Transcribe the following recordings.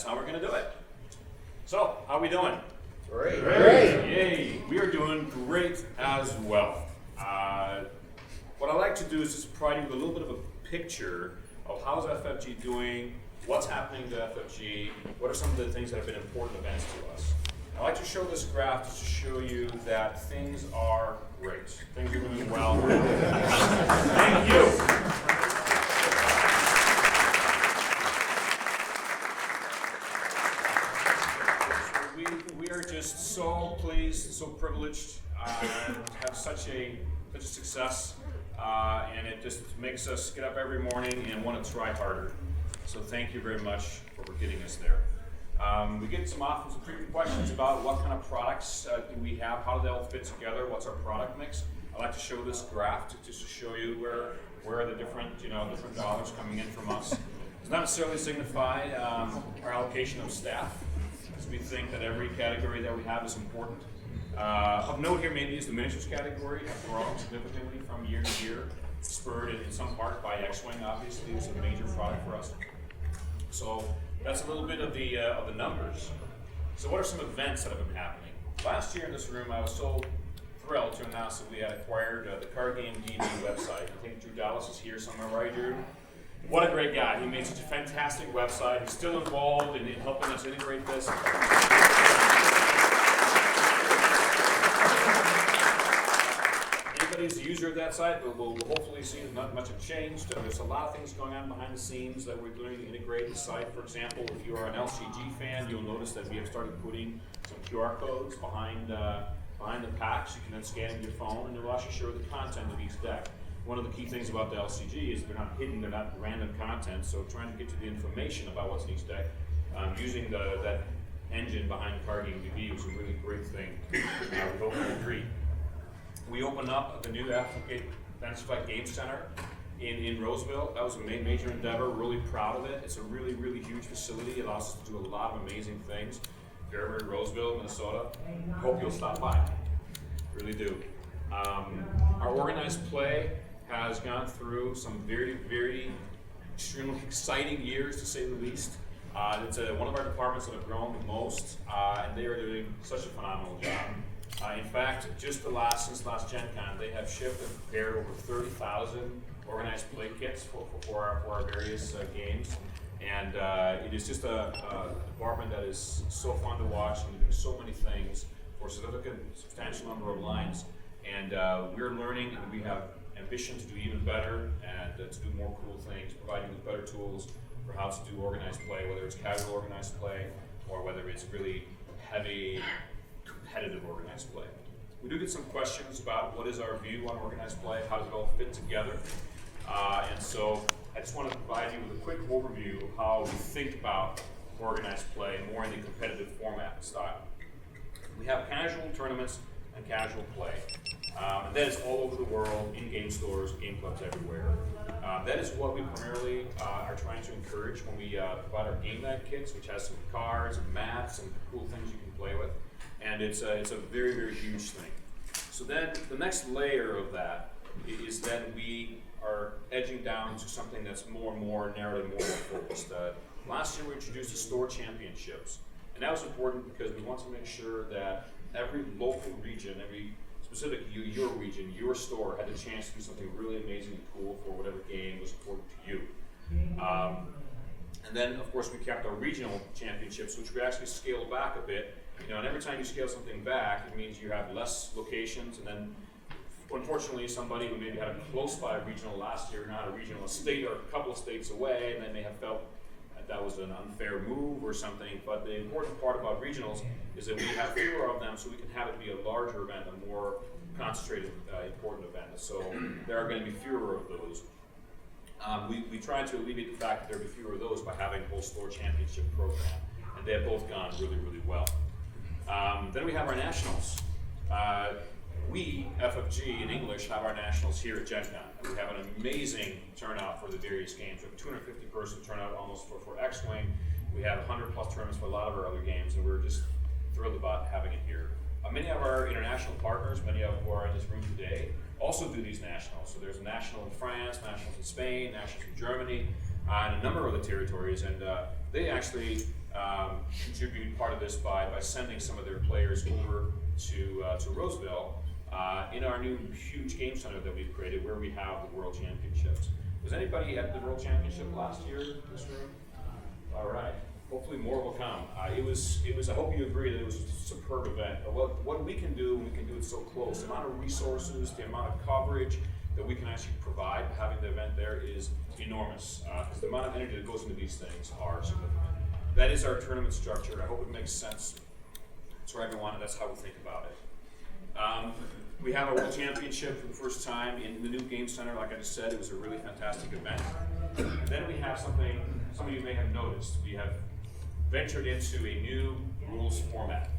that's how we're going to do it. So, how are we doing? Great. Yay! We are doing great as well. What I like to do is just provide you with a little bit of a picture of how's FFG doing, what's happening to FFG, what are some of the things that have been important events to us. I like to show this graph just to show you that things are great. Things are doing well. Thank you. We are just so pleased, so privileged to have such a success, and it just makes us get up every morning and want to try harder. So thank you very much for getting us there. We get some frequent questions about what kind of products do we have, how do they all fit together, what's our product mix. I like to show this graph just to show you where are the different dollars coming in from us. It does not necessarily signify our allocation of staff, because we think that every category that we have is important. Of note here maybe is the miniatures category have grown significantly from year to year, spurred in some part by X-Wing, obviously, is a major product for us. So that's a little bit of the numbers. So what are some events that have been happening? Last year in this room, I was so thrilled to announce that we had acquired the Card Game DB website. I think Drew Dallas is here somewhere, right, Drew? What a great guy. He made such a fantastic website. He's still involved in helping us integrate this. Anybody's a user of that site, we'll hopefully see not much have changed. There's a lot of things going on behind the scenes that we're doing to integrate the site. For example, if you are an LCG fan, you'll notice that we have started putting some QR codes behind the packs. You can then scan it with your phone, and it will actually show the content of each deck. One of the key things about the LCG is they're not hidden, they're not random content, so trying to get to the information about what's in each deck, using that engine behind Card Game DB was a really great thing. We hope you agree. We opened up the new InFlight Game Center in Roseville. That was a major endeavor, really proud of it. It's a really, really huge facility. It allows us to do a lot of amazing things. If you're ever in Roseville, Minnesota, hope you'll stop by. Really do. Our organized play has gone through some very, very extremely exciting years, to say the least. It's one of our departments that have grown the most, and they are doing such a phenomenal job. In fact, just since last GenCon, they have shipped and prepared over 30,000 organized play kits for our various games. And it is just a department that is so fun to watch and doing so many things for a substantial number of lines. And we're learning, and we have ambition to do even better and to do more cool things, providing with better tools for how to do organized play, whether it's casual organized play or whether it's really heavy competitive organized play. We do get some questions about what is our view on organized play, how does it all fit together, and so I just want to provide you with a quick overview of how we think about organized play more in the competitive format style. We have casual tournaments and casual play. And that is all over the world, in game stores, game clubs everywhere. That is what we primarily are trying to encourage when we provide our game night kits, which has some cards and maps and cool things you can play with. And it's a very, very huge thing. So then the next layer of that is that we are edging down to something that's more and more narrowly more focused. Last year we introduced the store championships. And that was important because we want to make sure that every local region, every specific your region, your store had the chance to do something really amazing and cool for whatever game was important to you. And then, of course, we kept our regional championships, which we actually scaled back a bit. And every time you scale something back, it means you have less locations. And then, unfortunately, somebody who maybe had a close-by regional last year, not a regional state or a couple of states away, and they may have felt that was an unfair move or something. But the important part about regionals is that we have fewer of them, so we can have it be a larger event, a more concentrated, important event. So there are going to be fewer of those. We try to alleviate the fact that there will be fewer of those by having a whole store championship program, and they have both gone really, really well. Then we have our nationals. We, FFG in English, have our nationals here at GenCon. We have an amazing turnout for the various games. We have a 250 person turnout almost for X-Wing. We have 100 plus tournaments for a lot of our other games, and we're just thrilled about having it here. Many of our international partners, many of who are in this room today, also do these nationals. So there's a national in France, nationals in Spain, nationals in Germany, and a number of other territories, and they actually contribute part of this by sending some of their players over to Roseville in our new huge game center that we've created, where we have the World Championships. Was anybody at the World Championship last year in this room? All right. Hopefully more will come. It was. I hope you agree that it was a superb event. What we can do, and we can do it so close. The amount of resources, the amount of coverage that we can actually provide having the event there is enormous. Because the amount of energy that goes into these things are significant. That is our tournament structure. I hope it makes sense to everyone, and that's how we think about it. We have a World Championship for the first time in the new Game Center. Like I just said, it was a really fantastic event. And then we have something some of you may have noticed. We have ventured into a new rules format.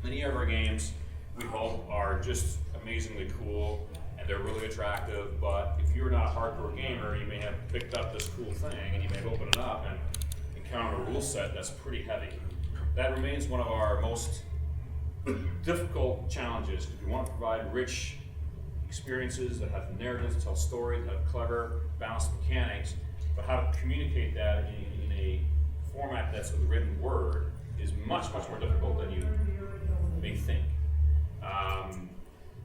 Many of our games, we hope, are just amazingly cool and they're really attractive, but if you're not a hardcore gamer, you may have picked up this cool thing and you may have opened it up and encountered a rule set that's pretty heavy. That remains one of our most difficult challenges. If you want to provide rich experiences that have narratives, tell stories, that have clever, balanced mechanics, but how to communicate that in a format that's with a written word is much, much more difficult than you may think.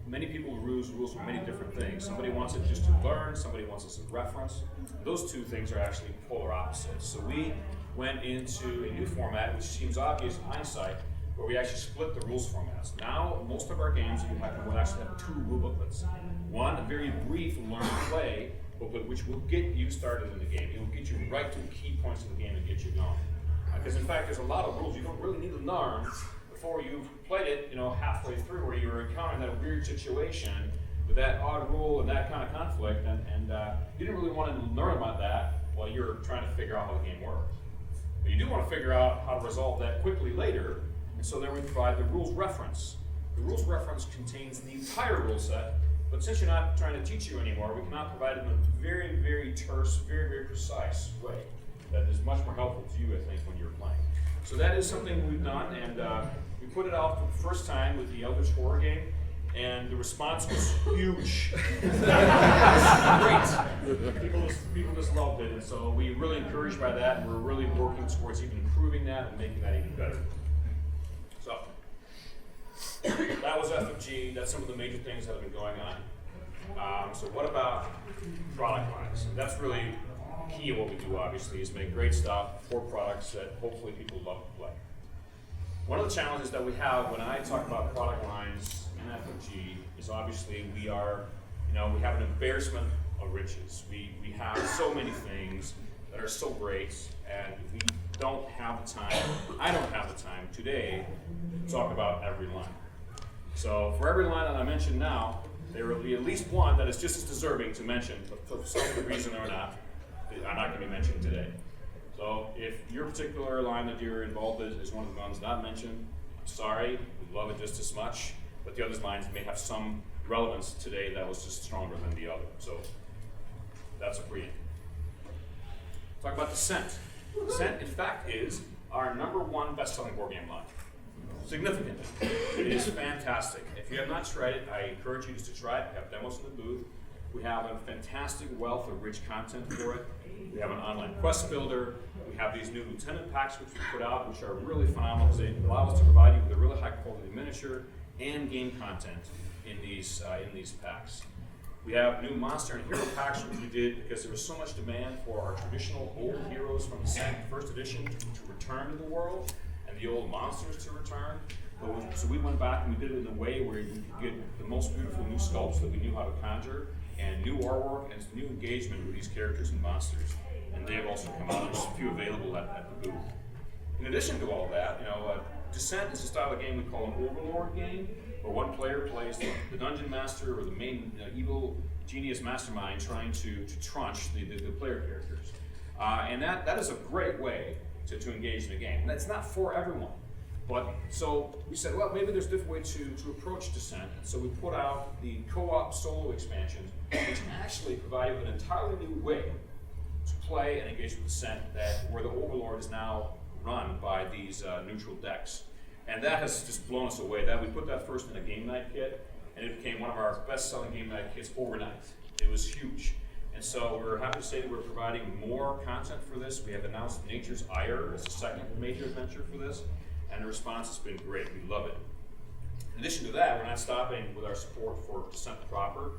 Many people use rules for many different things. Somebody wants it just to learn, somebody wants it as a reference. Those two things are actually polar opposites. So we went into a new format, which seems obvious in hindsight, where we actually split the rules formats. Now, most of our games will actually have two rule booklets. One, a very brief learn to play booklet, which will get you started in the game. It will get you right to the key points of the game and get you going. Because in fact, there's a lot of rules you don't really need to learn before you've played it, halfway through, where you're encountering that weird situation with that odd rule and that kind of conflict, and you didn't really want to learn about that while you're trying to figure out how the game works. But you do want to figure out how to resolve that quickly later, and so there we provide the rules reference. The rules reference contains the entire rule set, but since you're not trying to teach you anymore, we cannot provide it in a very, very terse, very, very precise way that is much more helpful to you, I think, when you're playing. So that is something we've done, and we put it out for the first time with the Eldritch Horror game, and the response was huge. Great. People just loved it, and so we're really encouraged by that, and we're really working towards even improving that and making that even better. So that was FFG. That's some of the major things that have been going on. So what about product lines? And that's really key of what we do, obviously, is make great stuff for products that hopefully people love to play. One of the challenges that we have when I talk about product lines in FFG is obviously we have an embarrassment of riches. We have so many things that are so great, and we don't have the time, I don't have the time today to talk about every line. So for every line that I mention now, there will be at least one that is just as deserving to mention, but for some reason or not, are not going to be mentioned today. So if your particular line that you're involved in is one of the ones not mentioned, I'm sorry, we love it just as much, but the other lines may have some relevance today that was just stronger than the other. So that's a preamble. Talk about Descent. Descent, in fact, is our #1 best-selling board game line. Significant. It is fantastic. If you have not tried it, I encourage you just to try it. We have demos in the booth. We have a fantastic wealth of rich content for it. We have an online quest builder. We have these new lieutenant packs which we put out, which are really phenomenal because they allow us to provide you with a really high quality miniature and game content in these packs. We have new monster and hero packs which we did because there was so much demand for our traditional old heroes from the first edition to return to the world and the old monsters to return. So we went back and we did it in a way where you could get the most beautiful new sculpts that we knew how to conjure, and new artwork and new engagement with these characters and monsters. And they have also come out. There's a few available at the booth. In addition to all that, Descent is a style of game we call an Overlord game, where one player plays the dungeon master or the main evil genius mastermind trying to trunch the player characters. And that is a great way to engage in a game. And that's not for everyone. But so we said, well, maybe there's a different way to approach Descent. So we put out the co-op solo expansions, which actually provide an entirely new way to play and engage with Descent, where the Overlord is now run by these neutral decks. And that has just blown us away. We put that first in a game night kit, and it became one of our best-selling game night kits overnight. It was huge. And so we're happy to say that we're providing more content for this. We have announced Nature's Ire as the second major adventure for this, and the response has been great. We love it. In addition to that, we're not stopping with our support for Descent proper.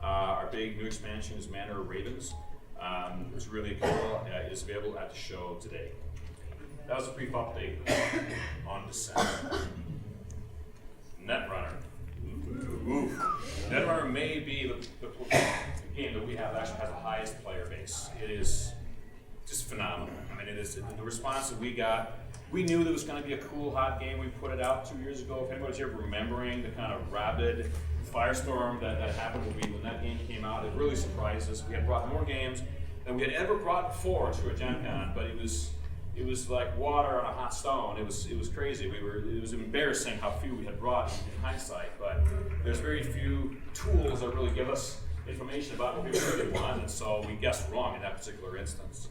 Our big new expansion is Manor of Ravens. It's really cool. It is available at the show today. That was a brief update on Descent. Netrunner. Ooh. Netrunner may be the game that we have that actually has the highest player base. It is just phenomenal. I mean, it is the response that we got. We knew there was going to be a cool, hot game. We put it out 2 years ago. If anybody's here remembering the kind of rabid firestorm that happened when that game came out, it really surprised us. We had brought more games than we had ever brought before to a GenCon, but it was like water on a hot stone. It was crazy. It was embarrassing how few we had brought in hindsight, but there's very few tools that really give us information about what we really want, and so we guessed wrong in that particular instance.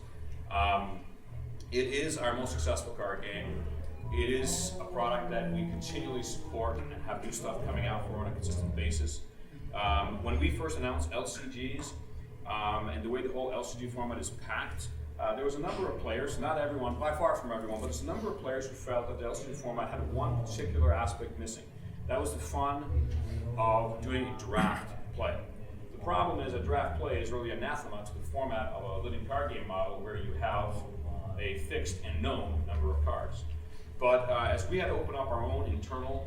It is our most successful card game. It is a product that we continually support and have new stuff coming out for on a consistent basis. When we first announced LCGs, and the way the whole LCG format is packed, there was a number of players, not everyone, by far from everyone, but there's a number of players who felt that the LCG format had one particular aspect missing. That was the fun of doing a draft play. The problem is that draft play is really anathema to the format of a living card game model where you have a fixed and known number of cards. But as we had to open up our own internal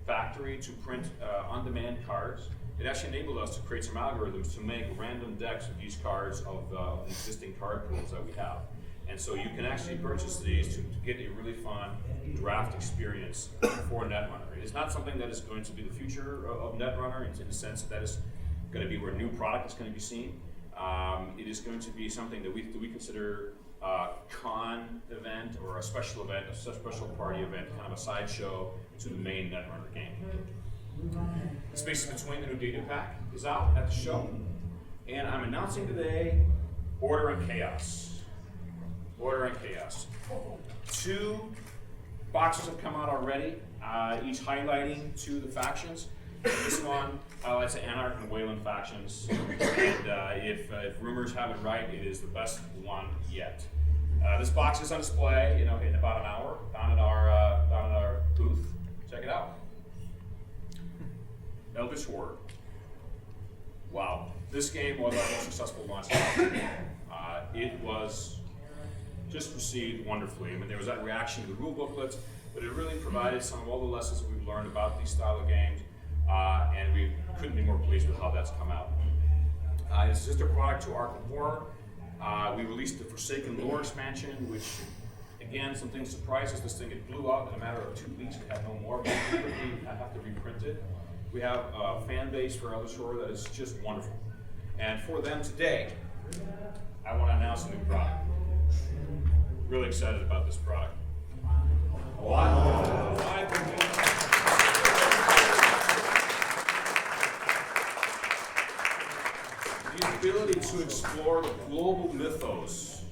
factory to print on-demand cards, it actually enabled us to create some algorithms to make random decks of these cards of the existing card pools that we have. And so you can actually purchase these to get a really fun draft experience for Netrunner. It is not something that is going to be the future of Netrunner in the sense that is going to be where new product is going to be seen. It is going to be something that we consider a con event or a special event, a special party event, kind of a sideshow to the main Netrunner game. The Space Between, the new data pack, is out at the show, and I'm announcing today Order and Chaos. Order and Chaos. 2 boxes have come out already, each highlighting 2 of the factions. This one highlights the Anarch and Wayland factions, and if rumors have it right, it is the best one yet. This box is on display, in about an hour down at our booth. Check it out. Eldritch Horror. Wow, this game was our most successful launch. It was just received wonderfully. I mean, there was that reaction to the rule booklet, but it really provided some of all the lessons that we've learned about these style of games, and we couldn't be more pleased with how that's come out. It's just a product to Arkham Horror. We released the Forsaken Lore expansion, which, again, some things surprised us. This thing, it blew up in a matter of 2 weeks. We had no more. We have to reprint it. We have a fan base for Eldritch Horror that is just wonderful. And for them today, I want to announce a new product. Really excited about this product. The ability to explore the global mythos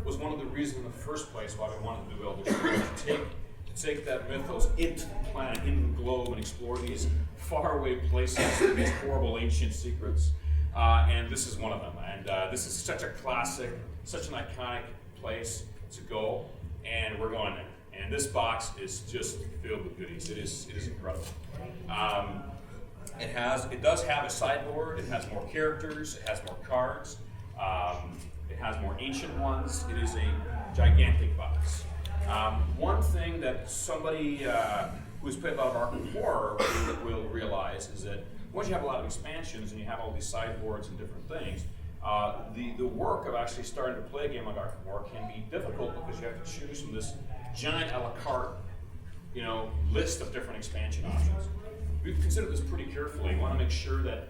was one of the reasons in the first place why we wanted to do Eldritch Horror. To take that mythos into the planet, into the globe, and explore these faraway places, these horrible ancient secrets. And this is one of them. And this is such a classic, such an iconic place to go, and we're going there. And this box is just filled with goodies. It is incredible. It does have a sideboard. It has more characters. It has more cards. It has more ancient ones. It is a gigantic box. One thing that somebody who's played a lot of Arkham Horror will realize is that once you have a lot of expansions and you have all these sideboards and different things, the work of actually starting to play a game like Arkham Horror can be difficult because you have to choose from this giant a la carte, list of different expansion options. We've considered this pretty carefully. We want to make sure that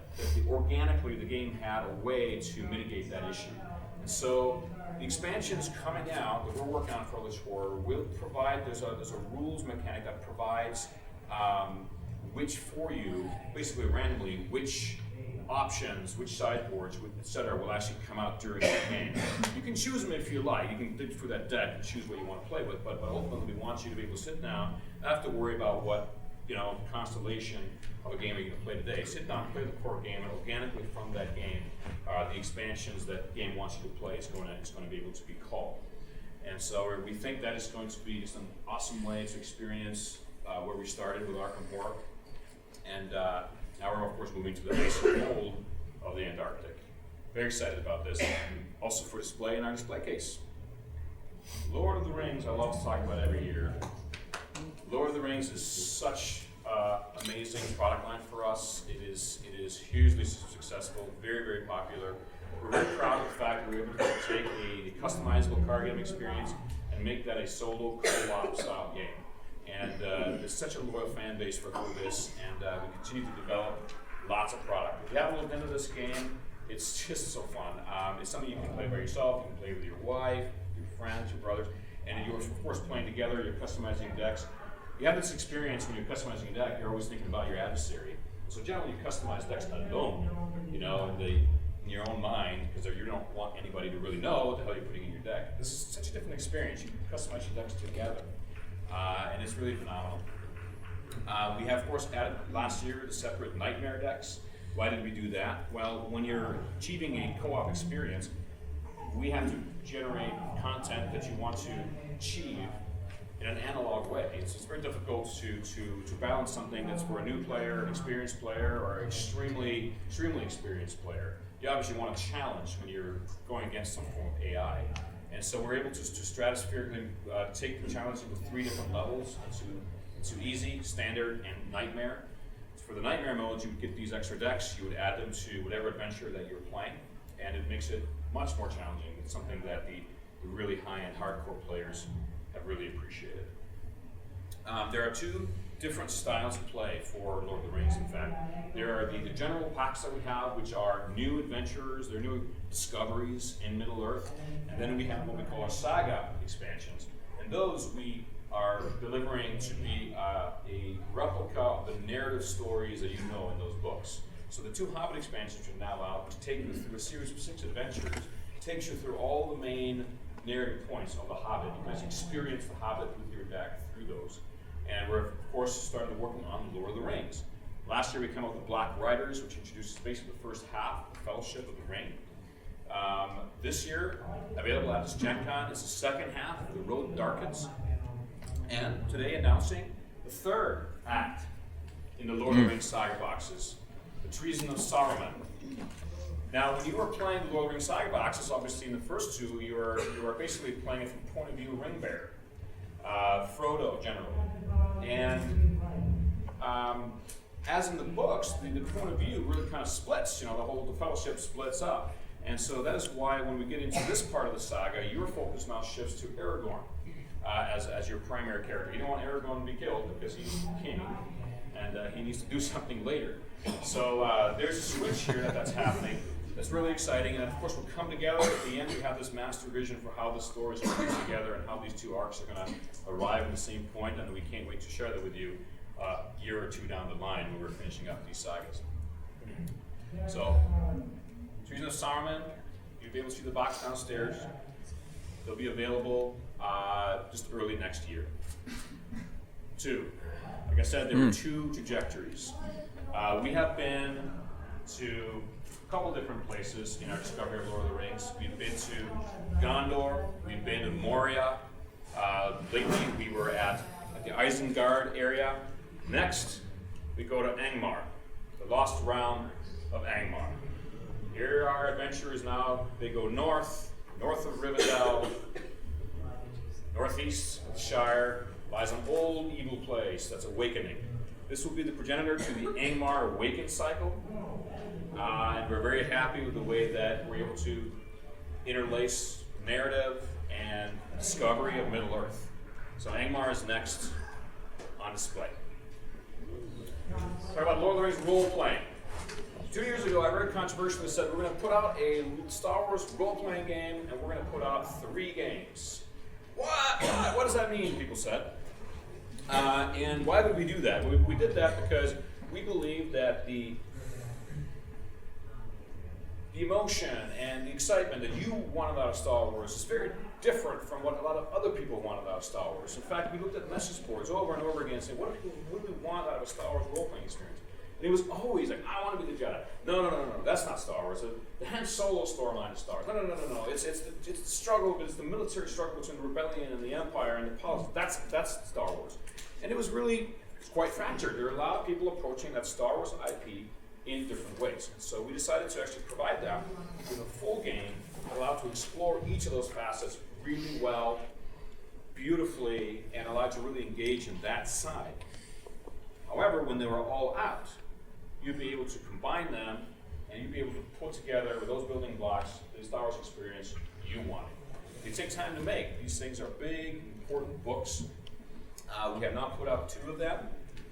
organically the game had a way to mitigate that issue. And so the expansions coming out that we're working on for Eldritch Horror will provide, there's a rules mechanic that provides which for you, basically randomly, which options, which sideboards, etc. will actually come out during the game. You can choose them if you like. You can dig through that deck and choose what you want to play with, but ultimately we want you to be able to sit down, not have to worry about what constellation of a game are you going to play today. Sit down, play the core game, and organically from that game, the expansions that the game wants you to play is going to be able to be called. And so we think that is going to be just an awesome way to experience where we started with Arkham Horror. And now we're, of course, moving to the ice cold of the Antarctic. Very excited about this. Also for display in our display case. Lord of the Rings, I love to talk about every year. Lord of the Rings is such an amazing product line for us. It is hugely successful, very, very popular. We're very proud of the fact that we're able to take a customizable card game experience and make that a solo co-op style game. And there's such a loyal fan base for this, and we continue to develop lots of product. If you haven't looked into this game, it's just so fun. It's something you can play by yourself, you can play with your wife, your friends, your brothers, and you're of course playing together, you're customizing decks. You have this experience when you're customizing a deck, you're always thinking about your adversary. So generally you customize decks alone, you know, in your own mind, because you don't want anybody to really know what the hell you're putting in your deck. This is such a different experience. You can customize your decks together, and it's really phenomenal. We have, of course, added last year the separate Nightmare decks. Why did we do that? Well, when you're achieving a co-op experience, we have to generate content that you want to achieve in an analog way. It's very difficult to balance something that's for a new player, an experienced player, or extremely experienced player. You obviously want a challenge when you're going against some form of AI. And so we're able to stratospherically take the challenge into 3 different levels, into easy, standard, and nightmare. For the nightmare modes, you would get these extra decks, you would add them to whatever adventure that you're playing, and it makes it much more challenging. It's something that the really high-end hardcore players have really appreciated. There are 2 different styles of play for Lord of the Rings, in fact. There are the general packs that we have, which are new adventures, they're new discoveries in Middle-earth, and then we have what we call our saga expansions. And those we are delivering to be a replica of the narrative stories that you know in those books. So the 2 Hobbit expansions are now out, which take you through a series of 6 adventures. It takes you through all the main narrative points of the Hobbit. You guys experience the Hobbit with your deck through those. And we're, of course, started working on the Lord of the Rings. Last year we came up with Black Riders, which introduces basically the first half of the Fellowship of the Ring. This year, available at this GenCon, is the second half of The Road Darkens. And today announcing the 3rd act in the Lord of the Rings saga boxes, The Treason of Saruman. Now, when you are playing the Lord of the Rings saga boxes, obviously in the first 2, you are basically playing it from the point of view of Ringbearer, Frodo generally. And as in the books, the point of view really kind of splits. You know, the Fellowship splits up. And so that is why when we get into this part of the saga, your focus now shifts to Aragorn as your primary character. You don't want Aragorn to be killed because he's king, and he needs to do something later. So there's a switch here that's happening. That's really exciting, and of course we'll come together at the end. We have this master vision for how the story is going to come together and how these 2 arcs are going to arrive at the same point, and we can't wait to share that with you a year or 2 down the line when we're finishing up these sagas. So, Treason of Saruman, you'll be able to see the box downstairs. They'll be available just early next year. 2, like I said, there were 2 trajectories. We have been to a couple different places in our discovery of Lord of the Rings. We've been to Gondor, we've been to Moria. Lately we were at the Isengard area. Next, we go to Angmar, the Lost Realm of Angmar. Here our adventurers now, they go north of Rivendell, northeast of the Shire, lies an old evil place that's awakening. This will be the progenitor to the Angmar Awaken cycle. And we're very happy with the way that we're able to interlace narrative and discovery of Middle-earth. So Angmar is next on display. Talk about Lord of the Rings role-playing. 2 years ago, I very controversially said we're going to put out a Star Wars role-playing game, and we're going to put out 3 games. What does that mean, people said. And why would we do that? We did that because we believe that the emotion and the excitement that you wanted out of Star Wars is very different from what a lot of other people wanted out of Star Wars. In fact, we looked at message boards over and over again and said, what do we want out of a Star Wars role-playing experience? And it was always like, I want to be the Jedi. No, that's not Star Wars. The Han Solo storyline is Star Wars. No. It's the struggle, but it's the military struggle between the rebellion and the Empire and the politics. That's Star Wars. And it was really quite fractured. There are a lot of people approaching that Star Wars IP in different ways. And so we decided to actually provide them with a full game, allowed to explore each of those facets really well, beautifully, and allowed to really engage in that side. However, when they were all out, you'd be able to combine them and you'd be able to put together with those building blocks the Star Wars experience you wanted. They take time to make. These things are big, important books. We have now put out 2 of them.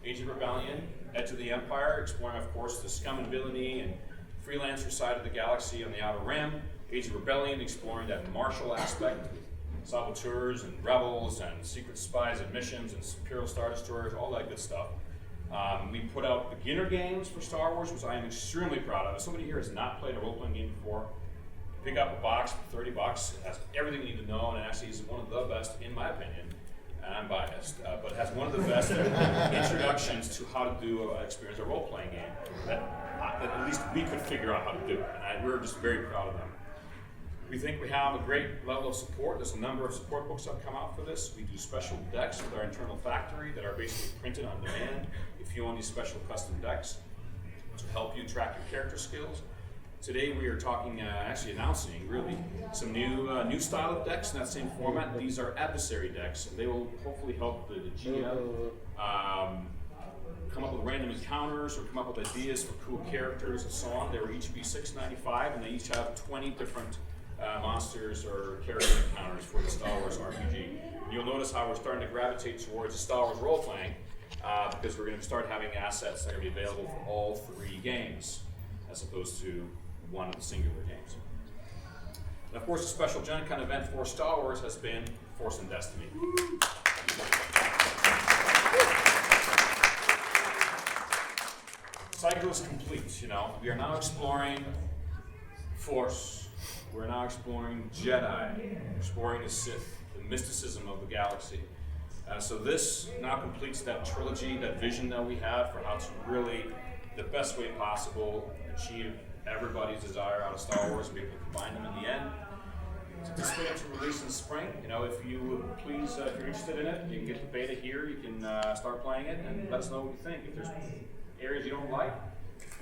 Age of Rebellion, Edge of the Empire, exploring, of course, the scum and villainy and freelancer side of the galaxy on the Outer Rim. Age of Rebellion, exploring that martial aspect with saboteurs and rebels and secret spies and missions and Imperial Star Destroyers, all that good stuff. We put out beginner games for Star Wars, which I am extremely proud of. If somebody here has not played a role-playing game before, pick up a box for $30. It has everything you need to know, and it actually is one of the best, in my opinion. And I'm biased, but it has one of the best introductions to how to do experience a role-playing game that at least we could figure out how to do. And we're just very proud of them. We think we have a great level of support. There's a number of support books that have come out for this. We do special decks with our internal factory that are basically printed on demand if you want these special custom decks to help you track your character skills. Today we are talking, actually announcing really some new style of decks in that same format. These are adversary decks, and they will hopefully help the GM come up with random encounters or come up with ideas for cool characters and so on. They will each be $6.95, and they each have 20 different monsters or character encounters for the Star Wars RPG. You'll notice how we're starting to gravitate towards the Star Wars role-playing because we're going to start having assets that are going to be available for all 3 games as opposed to one of the singular games. And of course, the special GenCon event for Star Wars has been Force and Destiny. Cycle is complete, you know. We are now exploring Force. We're now exploring Jedi, exploring the Sith, the mysticism of the galaxy. So this now completes that trilogy, that vision that we have for how to really, the best way possible, achieve everybody's desire out of Star Wars and be able to combine them in the end. It's anticipated to release in spring. You know, if you would please, if you're interested in it, you can get the beta here. You can start playing it and let us know what you think. If there's areas you don't like,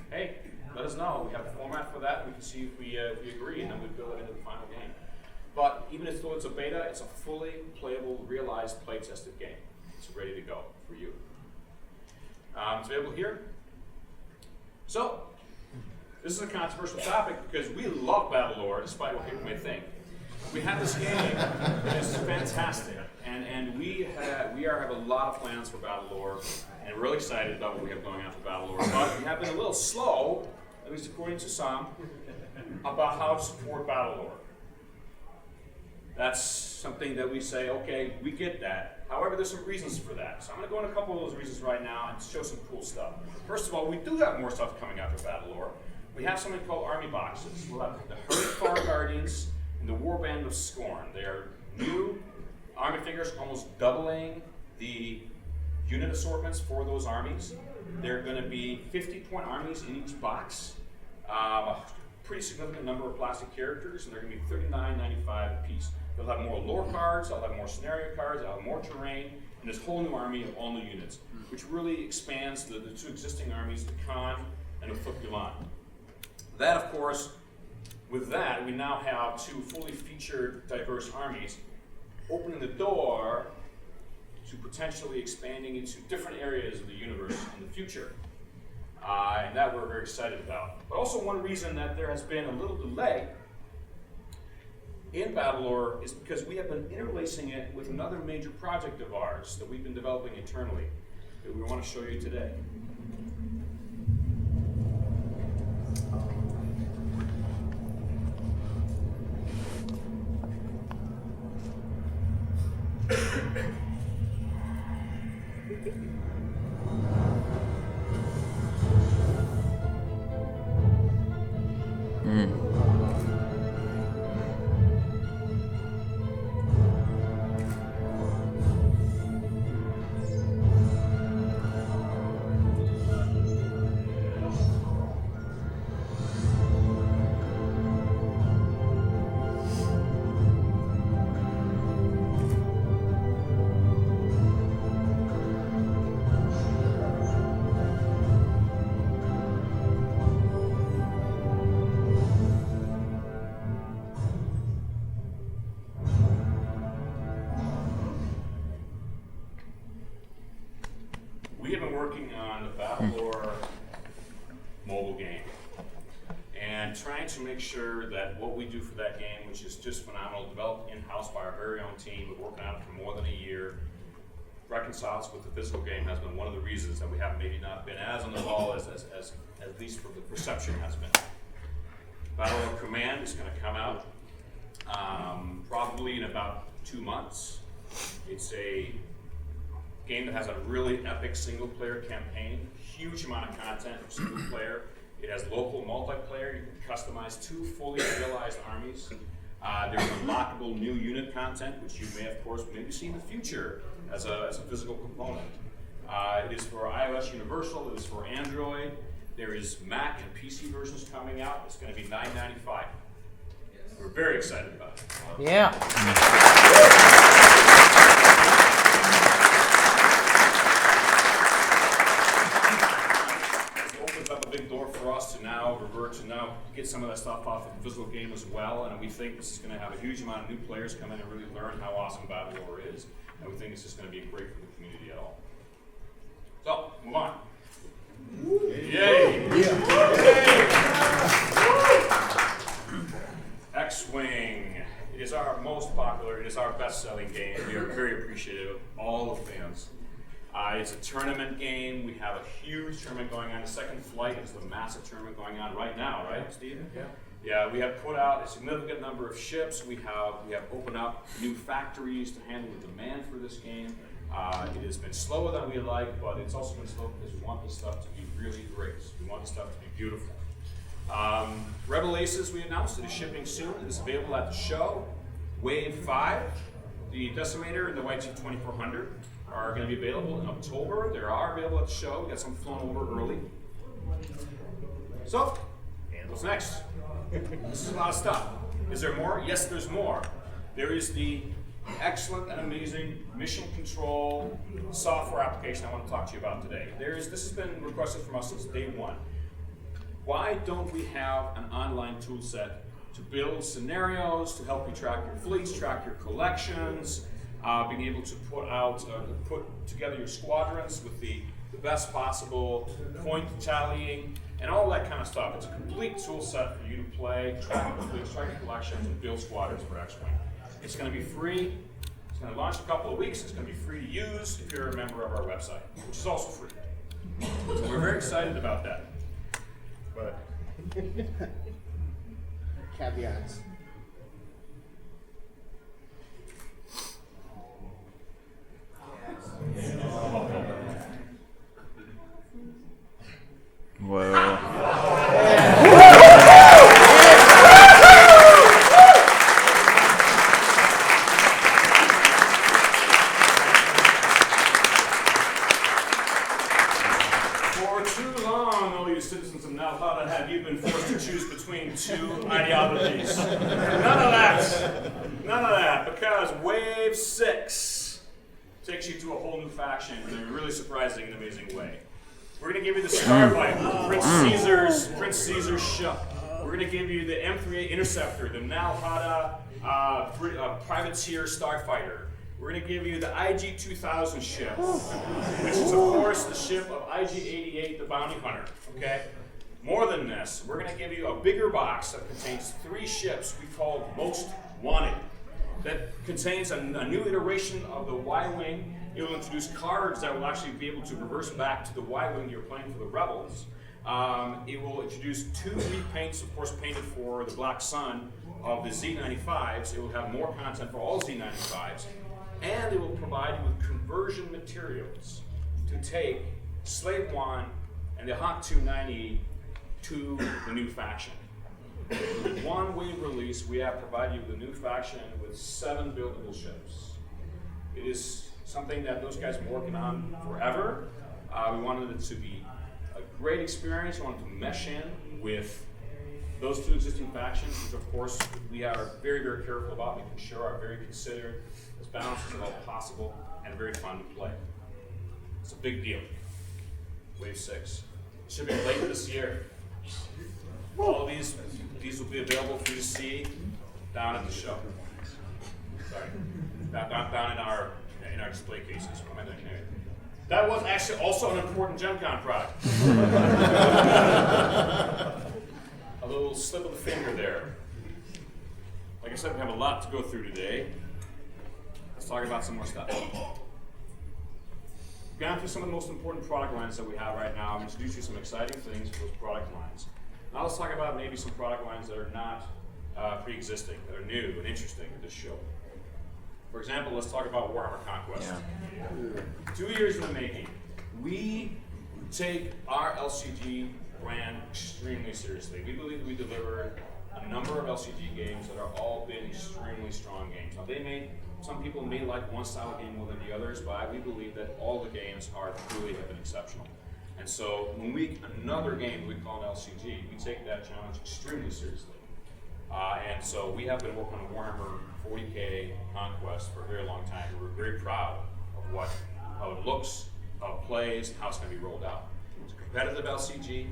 hey, let us know. We have a format for that. We can see if we agree, and then we build it into the final game. But even though it's a beta, it's a fully playable, realized, play-tested game. It's ready to go for you. It's available here. So, this is a controversial topic because we love Battlelore, despite what people may think. We have this game that is fantastic, and we have a lot of plans for Battlelore, and we're really excited about what we have going on for Battlelore. But we have been a little slow, at least according to some, about how to support Battlelore. That's something that we say, okay, we get that. However, there's some reasons for that. So I'm going to go into a couple of those reasons right now and show some cool stuff. First of all, we do have more stuff coming out for Battlelore. We have something called Army Boxes. We'll have the Herd Far Guardians and the Warband of Scorn. They are new army figures, almost doubling the unit assortments for those armies. There are going to be 50-point armies in each box. A pretty significant number of plastic characters, and they're going to be $39.95 a piece. They'll have more lore cards, they'll have more scenario cards, they'll have more terrain, and this whole new army of all new units, which really expands the 2 existing armies, the Khan and the Fuk-Yulan. That, of course, with that, we now have 2 fully featured, diverse armies, opening the door to potentially expanding into different areas of the universe in the future. And that we're very excited about. But also one reason that there has been a little delay in Battlelore is because we have been interlacing it with another major project of ours that we've been developing internally that we want to show you today. make sure that what we do for that game, which is just phenomenal, developed in-house by our very own team, but working on it for more than a year, reconciles with the physical game has been one of the reasons that we have maybe not been as on the ball as at least for the perception has been. Battlelore Command is going to come out probably in about 2 months. It's a game that has a really epic single-player campaign, huge amount of content for single-player. It has local multiplayer. You can customize 2 fully realized armies. There's unlockable new unit content, which you may, of course, maybe see in the future as a physical component. It is for iOS Universal. It is for Android. There is Mac and PC versions coming out. It's going to be $9.95. We're very excited about it. Yeah. It opens up a big door for us to now revert to now get some of that stuff off of the physical game as well. And we think this is going to have a huge amount of new players come in and really learn how awesome Battlelore is. And we think this is going to be great for the community at all. So, move on. Yay! Yay! X-Wing. It is our most popular, it is our best-selling game. We are very appreciative of all the fans. It's a tournament game. We have a huge tournament going on. The second flight is the massive tournament going on right now, right, Steve? Yeah. Yeah, we have put out a significant number of ships. We have opened up new factories to handle the demand for this game. It has been slower than we'd like, but it's also been slow because we want this stuff to be really great. We want this stuff to be beautiful. Rebel Aces, we announced, it is shipping soon. It is available at the show. Wave 5, the Decimator and the YG 2400 are going to be available in October. They are available at the show. We got some flown over early. So, what's next? This is a lot of stuff. Is there more? Yes, there's more. There is the excellent and amazing mission control software application I want to talk to you about today. This has been requested from us since day one. Why don't we have an online tool set to build scenarios, to help you track your fleets, track your collections, being able to put together your squadrons with the best possible point tallying, and all that kind of stuff. It's a complete tool set for you to play, track your fleets, track your collections, and build squadrons for X-Wing. It's going to be free. It's going to launch in a couple of weeks. It's going to be free to use if you're a member of our website, which is also free. So we're very excited about that. But caveats. Whoa. Two ideologies. None of that, because Wave 6 takes you to a whole new faction in a really surprising and amazing way. We're going to give you the Starfighter, Prince Caesar's ship. We're going to give you the M3A Interceptor, the Nalhada Privateer Starfighter. We're going to give you the IG-2000 ship, which is, of course, the ship of IG-88, the Bounty Hunter. Okay? More than this, we're going to give you a bigger box that contains 3 ships we call Most Wanted. That contains a new iteration of the Y-Wing. It will introduce cards that will actually be able to reverse back to the Y-Wing you're playing for the Rebels. It will introduce 2 repaints, of course, painted for the Black Sun of the Z95s. It will have more content for all Z95s. And it will provide you with conversion materials to take Slave One and the Hawk 290 to the new faction. With one wave release, we have provided you with a new faction with 7 buildable ships. It is something that those guys have been working on forever. We wanted it to be a great experience. We wanted to mesh in with those 2 existing factions, which of course we are very, very careful about, making sure are very considered, as balanced as all possible, and very fun to play. It's a big deal. Wave 6. It should be later this year. All of these will be available for you to see down at the show. Sorry, down in our display cases. What am I doing here? That was actually also an important GenCon product. a little slip of the finger there. Like I said, we have a lot to go through today. Let's talk about some more stuff. We've gone through some of the most important product lines that we have right now. I'm going to introduce you some exciting things for those product lines. Now let's talk about maybe some product lines that are not pre-existing, that are new and interesting at this show. For example, let's talk about Warhammer Conquest. Yeah. 2 years in the making. We take our LCG brand extremely seriously. We believe we deliver a number of LCG games that are all been extremely strong games. Now some people may like one style of game more than the others, but we believe that all the games truly have been exceptional. And so when another game we call an LCG, we take that challenge extremely seriously. And so we have been working on Warhammer 40K Conquest for a very long time. We're very proud of how it looks, how it plays, and how it's going to be rolled out. It's a competitive LCG.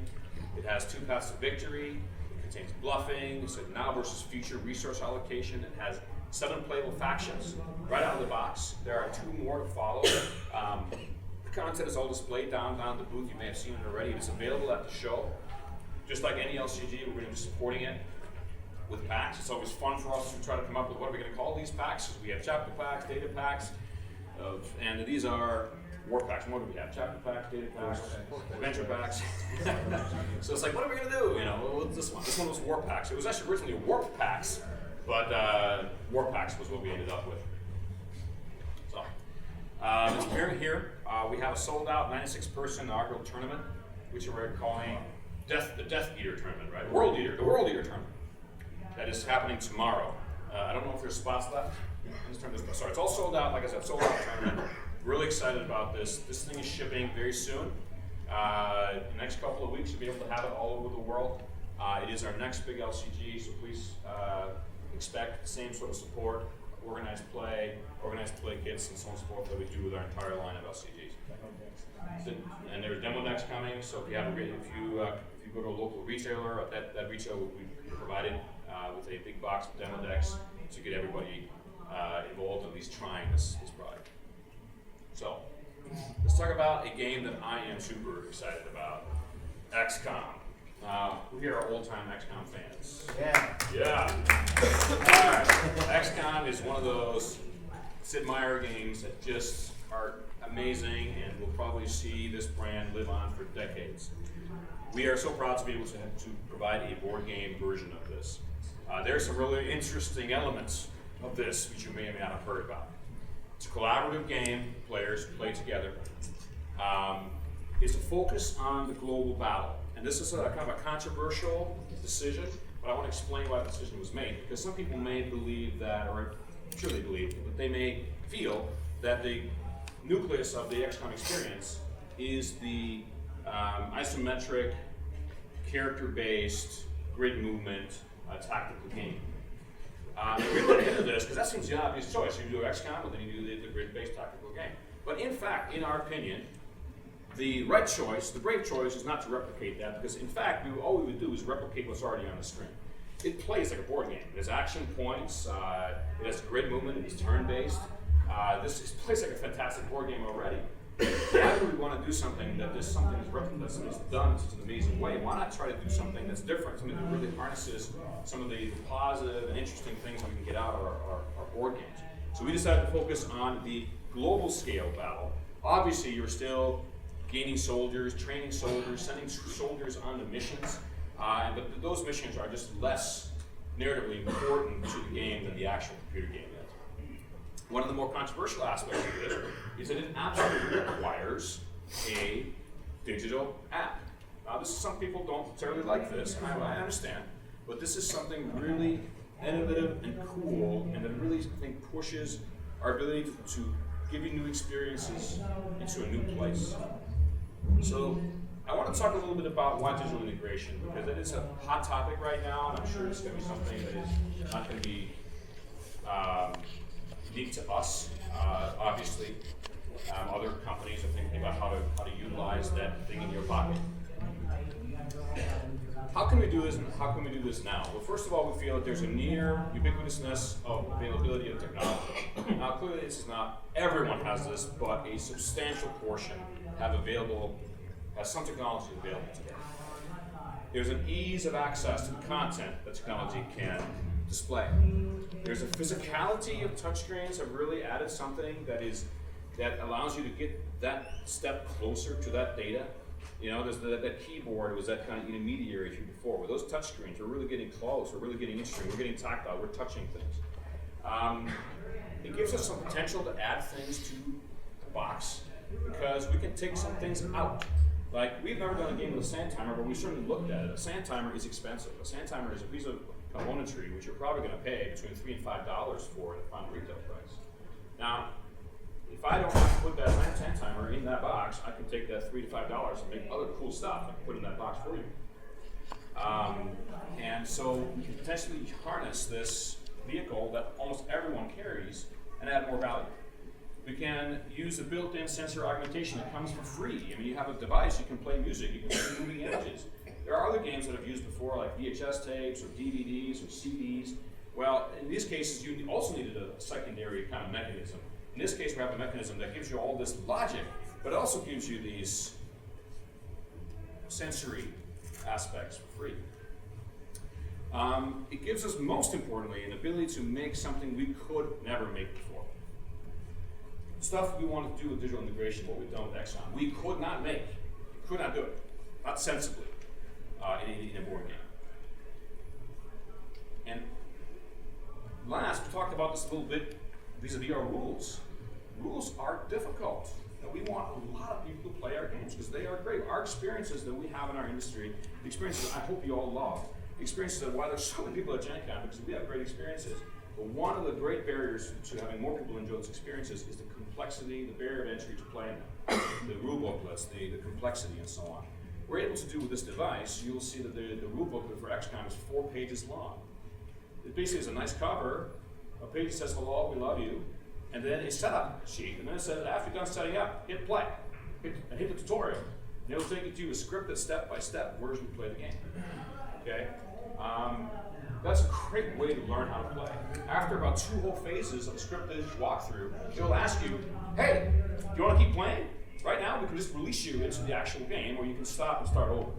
It has 2 paths to victory. It contains bluffing. It's a now versus future resource allocation. It has 7 playable factions right out of the box. There are 2 more to follow. The content is all displayed down at the booth. You may have seen it already. It's available at the show. Just like any LCG, we're going to be supporting it with packs. It's always fun for us to try to come up with what are we going to call these packs. We have chapter packs, data packs, and these are war packs. What do we have? Chapter packs, data packs, adventure packs. So it's like, what are we going to do? What's this one? This one was war packs. It was actually originally warp packs, but war packs was what we ended up with. So it's appearing here. We have a sold out 96-person inaugural tournament, which we're calling the Death Eater tournament, right? The World Eater tournament. That is happening tomorrow. I don't know if there's spots left. Sorry, it's all sold out. Like I said, sold out tournament. Really excited about this. This thing is shipping very soon. In the next couple of weeks, you'll be able to have it all over the world. It is our next big LCG, so please expect the same sort of support, organized play kits, and so on and so forth that we do with our entire line of LCGs. And there's demo decks coming, so if you go to a local retailer, that retailer will be provided with a big box of demo decks to get everybody involved, at least trying this product. So, let's talk about a game that I am super excited about, XCOM. Who here are old-time XCOM fans? Yeah. All right. XCOM is one of those Sid Meier games that just are amazing and will probably see this brand live on for decades. We are so proud to be able to provide a board game version of this. There are some really interesting elements of this which you may or may not have heard about. It's a collaborative game, players play together. It's a focus on the global battle. And this is a kind of a controversial decision, but I want to explain why the decision was made. Because some people may believe that, or I'm sure they believe, but they may feel that the nucleus of the XCOM experience is the isometric, character-based, grid movement, tactical game. We look into this because that seems the obvious choice. You do XCOM, and then you do the grid-based tactical game. But in fact, in our opinion, the right choice, the brave choice, is not to replicate that, because in fact, all we would do is replicate what's already on the screen. It plays like a board game. It has action points, it has grid movement, it is turn-based. This plays like a fantastic board game already. Why do we want to do something that something's done in such an amazing way? Why not try to do something that's different, something that really harnesses some of the positive and interesting things that we can get out of our board games? So we decided to focus on the global scale battle. Obviously, you're still gaining soldiers, training soldiers, sending soldiers on the missions, but those missions are just less narratively important to the game than the actual computer game is. One of the more controversial aspects of this is that it absolutely requires a digital app. Now, some people don't necessarily like this, and I understand, but this is something really innovative and cool, and that really, I think, pushes our ability to give you new experiences into a new place. So, I want to talk a little bit about why digital integration, because it is a hot topic right now, and I'm sure it's going to be something that is not going to be unique to us, obviously. Other companies are thinking about how to utilize that thing in your pocket. How can we do this, and how can we do this now? Well, first of all, we feel that there's a near ubiquitousness of availability of technology. Now, clearly, this is not everyone has this, but a substantial portion has some technology available today. There's an ease of access to the content that technology can display. There's a physicality of touchscreens have really added something that allows you to get that step closer to that data. You know, there's that keyboard was that kind of intermediary few before. Where those touchscreens, we're really getting close, we're really getting interesting, we're getting tactile, we're touching things. It gives us some potential to add things to the box because we can take some things out. Like, we've never done a game with a sand timer, but we certainly looked at it. A sand timer is expensive. A sand timer is a piece of componentry which you're probably going to pay between $3 and $5 for at the final retail price. Now, if I don't have to put that sand timer in that box, I can take that $3 to $5 and make other cool stuff and put in that box for you. And so we can potentially harness this vehicle that almost everyone carries and add more value. We can use the built-in sensor augmentation that comes for free. I mean, you have a device, you can play music, you can play moving images. There are other games that I've used before, like VHS tapes or DVDs or CDs. Well, in these cases, you also needed a secondary kind of mechanism. In this case, we have a mechanism that gives you all this logic, but it also gives you these sensory aspects for free. It gives us, most importantly, an ability to make something we could never make before. Stuff we want to do with digital integration, what we've done with XCOM, we could not make. We could not do it, not sensibly, in a board game. And last, we talked about this a little bit vis-a-vis our rules. Rules are difficult. And we want a lot of people to play our games because they are great. Our experiences that we have in our industry, the experiences I hope you all love, the experiences that why there's so many people at GenCon, because we have great experiences. But one of the great barriers to having more people enjoy those experiences is the complexity, the barrier of entry to playing them, the rule booklets, the complexity, and so on. We're able to do with this device, you'll see that the rule booklet for XCOM is 4 pages long. It basically is a nice cover, a page that says, hello, we love you, and then a setup sheet, and then it says, after you're done setting up, hit play, hit the tutorial. And it'll take you to a scripted step-by-step version to play the game. Okay? That's a great way to learn how to play. After about 2 whole phases of a scripted walkthrough, it'll ask you, hey, do you want to keep playing? Right now, we can just release you into the actual game, or you can stop and start over.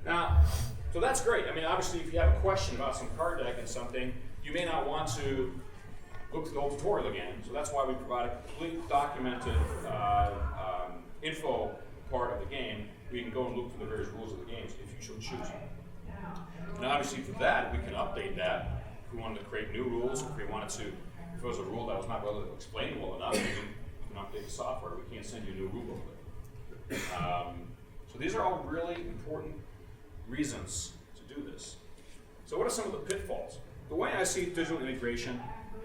Now, so that's great. I mean, obviously, if you have a question about some card deck and something, you may not want to look through the whole tutorial again. So that's why we provide a complete documented info part of the game where you can go and look through the various rules of the games if you so choose. And obviously for that, we can update that. If we wanted to create new rules, if we wanted to, if there was a rule that was not well explained well enough, we can update the software. We can't send you a new rule booklet. So these are all really important reasons to do this. So what are some of the pitfalls? The way I see digital integration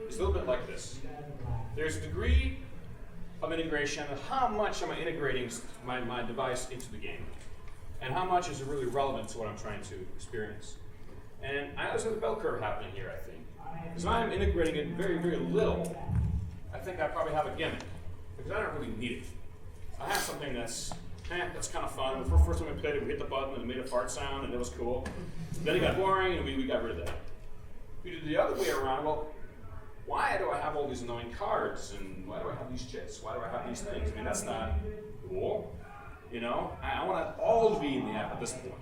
is a little bit like this. There's a degree of integration of how much am I integrating my device into the game, and how much is it really relevant to what I'm trying to experience. And I also have a bell curve happening here, I think. Because if I'm integrating it very, very little, I think I probably have a gimmick, because I don't really need it. I have something that's kind of fun. The first time we played it, we hit the button and it made a fart sound, and it was cool. Then it got boring, and we got rid of that. If we do the other way around, well, why do I have all these annoying cards, and why do I have these chits? Why do I have these things? I mean, that's not cool. You know, I want it all to be in the app at this point.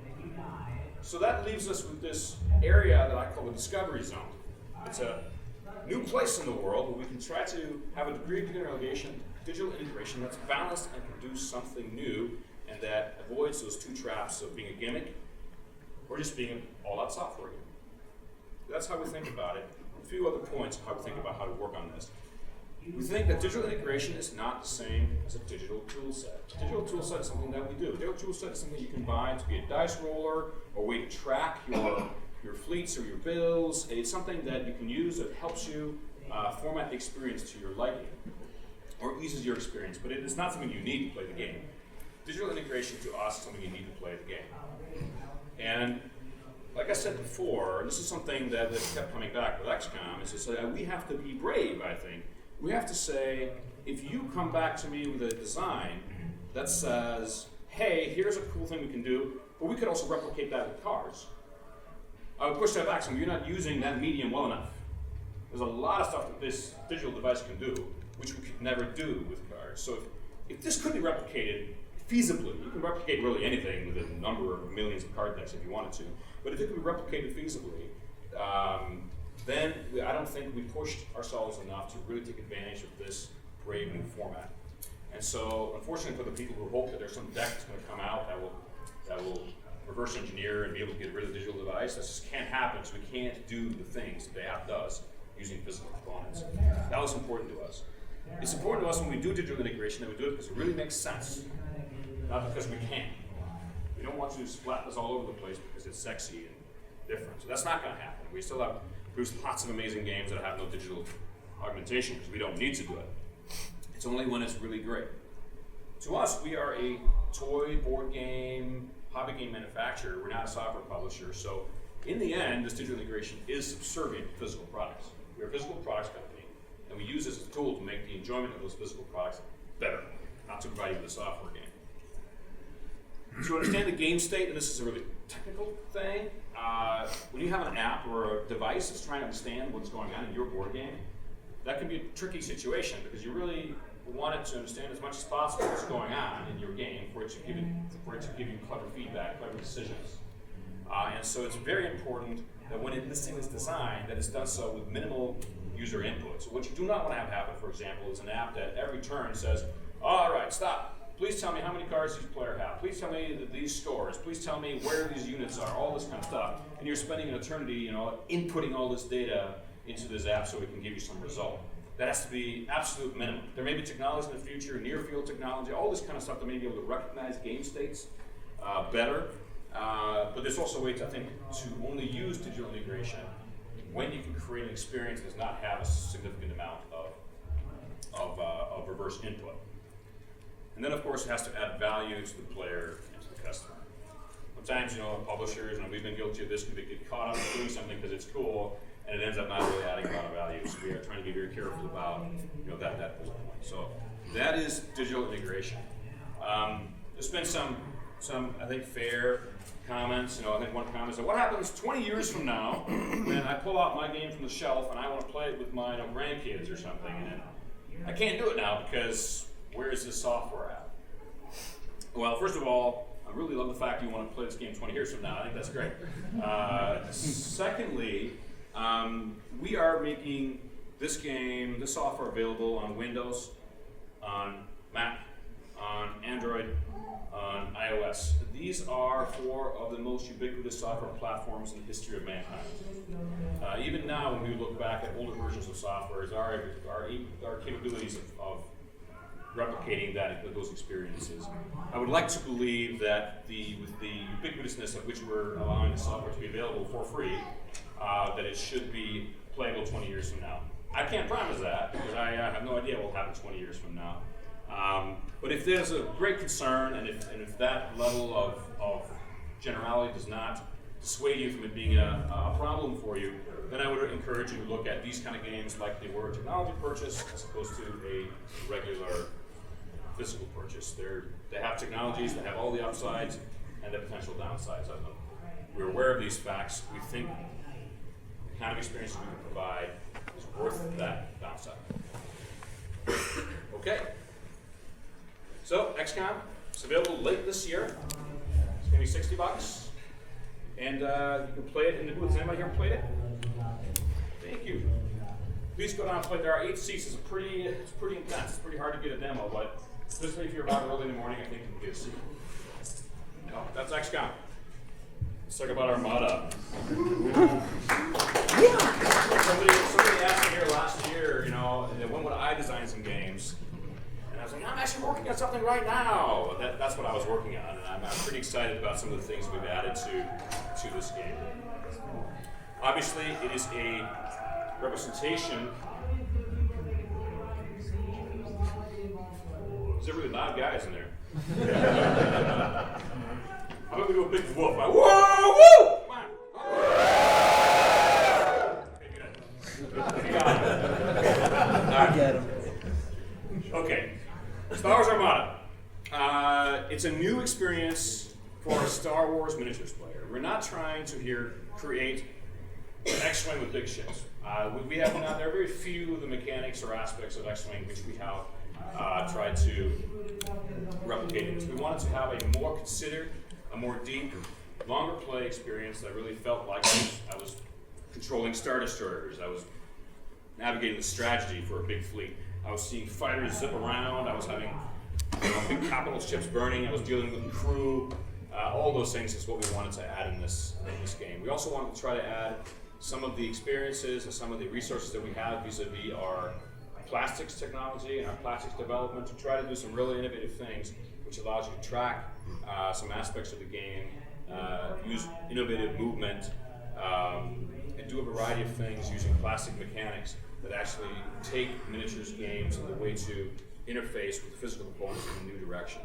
So that leaves us with this area that I call the discovery zone. It's a new place in the world where we can try to have a degree of digital integration that's balanced and produce something new, and that avoids those 2 traps of being a gimmick or just being an all-out software game. That's how we think about it. A few other points of how we think about how to work on this. We think that digital integration is not the same as a digital tool set. A digital tool set is something that we do. A digital tool set is something you can buy to be a dice roller or a way to track your fleets or your bills. It's something that you can use that helps you format the experience to your liking or eases your experience, but it is not something you need to play the game. Digital integration to us is something you need to play the game. And like I said before, this is something that kept coming back with XCOM, is to say we have to be brave, I think. We have to say, if you come back to me with a design that says, hey, here's a cool thing we can do, but we could also replicate that with cars, I would push that back, saying you're not using that medium well enough. There's a lot of stuff that this digital device can do, which we could never do with cars. So if this could be replicated, if feasibly, you can replicate really anything with a number of millions of card decks if you wanted to, but if it can be replicated feasibly, then I don't think we pushed ourselves enough to really take advantage of this brave new format. And so, unfortunately for the people who hope that there's some deck that's going to come out that will reverse engineer and be able to get rid of the digital device, that just can't happen, so we can't do the things that the app does using physical components. That was important to us. It's important to us when we do digital integration that we do it because it really makes sense, not because we can. We don't want to splat this all over the place because it's sexy and different. So that's not going to happen. We still have produced lots of amazing games that have no digital augmentation because we don't need to do it. It's only when it's really great. To us, we are a toy, board game, hobby game manufacturer. We're not a software publisher. So in the end, this digital integration is subservient to physical products. We're a physical products company, and we use this as a tool to make the enjoyment of those physical products better, not to provide you with a software game. To understand the game state, and this is a really technical thing, when you have an app or a device that's trying to understand what's going on in your board game, that can be a tricky situation because you really want it to understand as much as possible what's going on in your game for it to give you clever feedback, clever decisions. And so it's very important that when this thing is designed, that it's done so with minimal user input. So what you do not want to have happen, for example, is an app that every turn says, all right, stop. Please tell me how many cards each player have. Please tell me these scores. Please tell me where these units are, all this kind of stuff. And you're spending an eternity, inputting all this data into this app so it can give you some result. That has to be absolute minimum. There may be technology in the future, near field technology, all this kind of stuff that may be able to recognize game states better. But there's also ways, I think, to only use digital integration when you can create an experience that does not have a significant amount of reverse input. And then, of course, it has to add value to the player and to the customer. Sometimes, publishers, and we've been guilty of this, we get caught up in doing something because it's cool, and it ends up not really adding a lot of value. So we are trying to be very careful about that bullet point. So that is digital integration. There's been some I think fair comments. I think one comment said, "What happens 20 years from now when I pull out my game from the shelf and I want to play it with my grandkids or something, and I can't do it now because where is this software at?" Well, first of all, I really love the fact you want to play this game 20 years from now. I think that's great. Secondly, we are making this software available on Windows, on Mac, on Android, on iOS. These are 4 of the most ubiquitous software platforms in the history of mankind. Even now, when we look back at older versions of software, our capabilities of replicating those experiences. I would like to believe that with the ubiquitousness of which we're allowing the software to be available for free, that it should be playable 20 years from now. I can't promise that because I have no idea what will happen 20 years from now. But if there's a great concern and if that level of generality does not dissuade you from it being a problem for you, then I would encourage you to look at these kind of games like they were a technology purchase as opposed to a regular physical purchase. They have technologies that have all the upsides and the potential downsides of them. We're aware of these facts. We think the kind of experiences we can provide is worth that downside. Okay. So, XCOM, it's available late this year. It's going to be $60. And you can play it in the booth. Has anybody here played it? Thank you. Please go down and play. There are 8 seats. It's pretty intense. It's pretty hard to get a demo, but especially if you're about early in the morning, I think you can get a seat. No, that's XCOM. Let's talk about Armada. Somebody asked me here last year, when would I design some games? And I was like, I'm actually working on something right now. That's what I was working on, and I'm pretty excited about some of the things we've added to this game. Obviously, it is a representation. There's really loud guys in there. How about we do a big whoop? Like, whoa, woo! Come on. Okay, good. I get him. Okay. Star Wars Armada. It's a new experience for a Star Wars miniatures player. We're not trying to create an X-Wing with big ships. We have not. There are very few of the mechanics or aspects of X-Wing which we have tried to replicate it. We wanted to have a more considered, a more deep, longer play experience that really felt like I was controlling Star Destroyers. I was navigating the strategy for a big fleet. I was seeing fighters zip around. I was having big capital ships burning. I was dealing with crew. All those things is what we wanted to add in this game. We also wanted to try to add some of the experiences and some of the resources that we have vis-a-vis our plastics technology and our plastics development to try to do some really innovative things, which allows you to track some aspects of the game, use innovative movement, and do a variety of things using plastic mechanics that actually take miniatures games and the way to interface with the physical components in a new direction.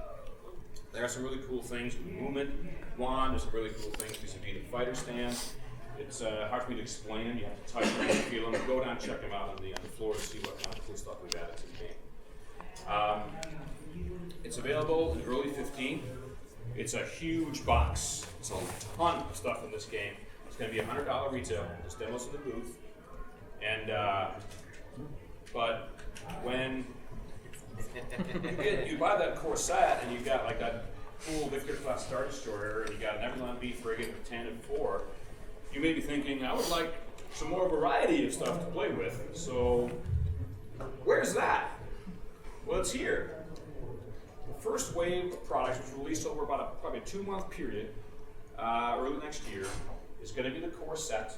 There are some really cool things with the movement wand. There's some really cool things vis-a-vis the fighter stand. It's hard for me to explain. You have to touch them and feel them. Go down and check them out on the floor to see what kind of cool stuff we've added to the game. It's available in early 15. It's a huge box. It's a ton of stuff in this game. It's going to be $100 retail. There's demos in the booth. And but when you buy that core set and you've got like that cool Victor class Star Destroyer and you got an Netrunner B frigate with 10 and 4, you may be thinking, I would like some more variety of stuff to play with. So where's that? Well, it's here. The first wave of products, which was released over about probably a 2-month period, early next year, is going to be the core set.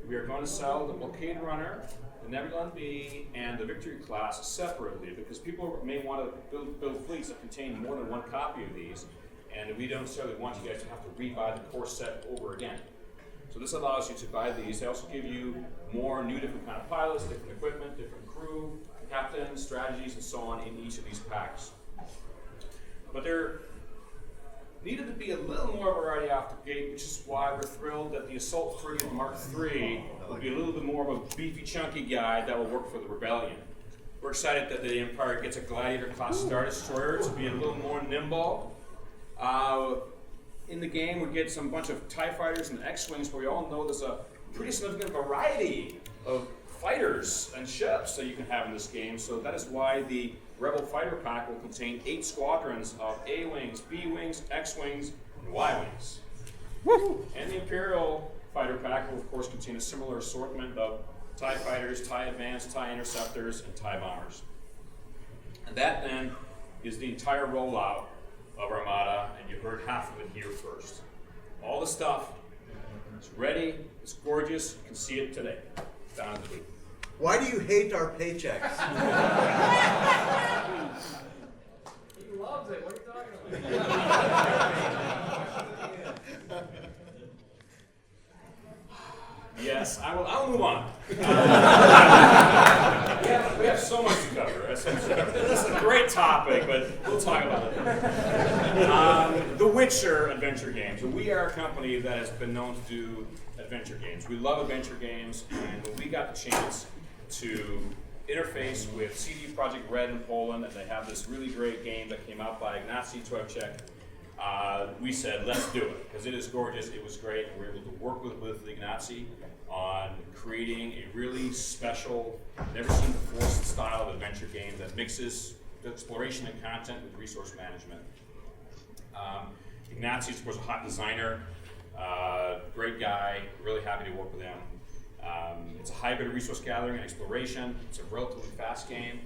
We are going to sell the Blockade Runner, the Nebulon B, and the Victory class separately because people may want to build fleets that contain more than one copy of these, and we don't necessarily want you guys to have to rebuy the core set over again. So this allows you to buy these. They also give you more new different kind of pilots, different equipment, different crew, captains, strategies, and so on in each of these packs. But there needed to be a little more variety off the gate, which is why we're thrilled that the Assault Frigate Mark III will be a little bit more of a beefy, chunky guy that will work for the Rebellion. We're excited that the Empire gets a Gladiator-class Star Destroyer to be a little more nimble. In the game, we get some bunch of TIE fighters and X-Wings, but we all know there's a pretty significant variety of fighters and ships that you can have in this game, so that is why the Rebel Fighter Pack will contain 8 squadrons of A-Wings, B-Wings, X-Wings, and Y-Wings. And the Imperial Fighter Pack will, of course, contain a similar assortment of TIE Fighters, TIE Advanced, TIE Interceptors, and TIE Bombers. And that, then, is the entire rollout of Armada, and you heard half of it here first. All the stuff is ready, it's gorgeous, you can see it today, down in the booth. Why do you hate our paychecks? He loves it, what are you talking about? Yes, I'll move on. We have so much to cover. This is a great topic, but we'll talk about it. The Witcher adventure games. We are a company that has been known to do adventure games. We love adventure games, and when we got the chance to interface with CD Projekt Red in Poland, and they have this really great game that came out by Ignacy Trojcek, we said, let's do it, because it is gorgeous, it was great, and we were able to work with Ignacy on creating a really special, never-seen-before style of adventure game that mixes exploration and content with resource management. Ignacy is, of course, a hot designer, great guy, really happy to work with him. It's a hybrid of resource gathering and exploration. It's a relatively fast game,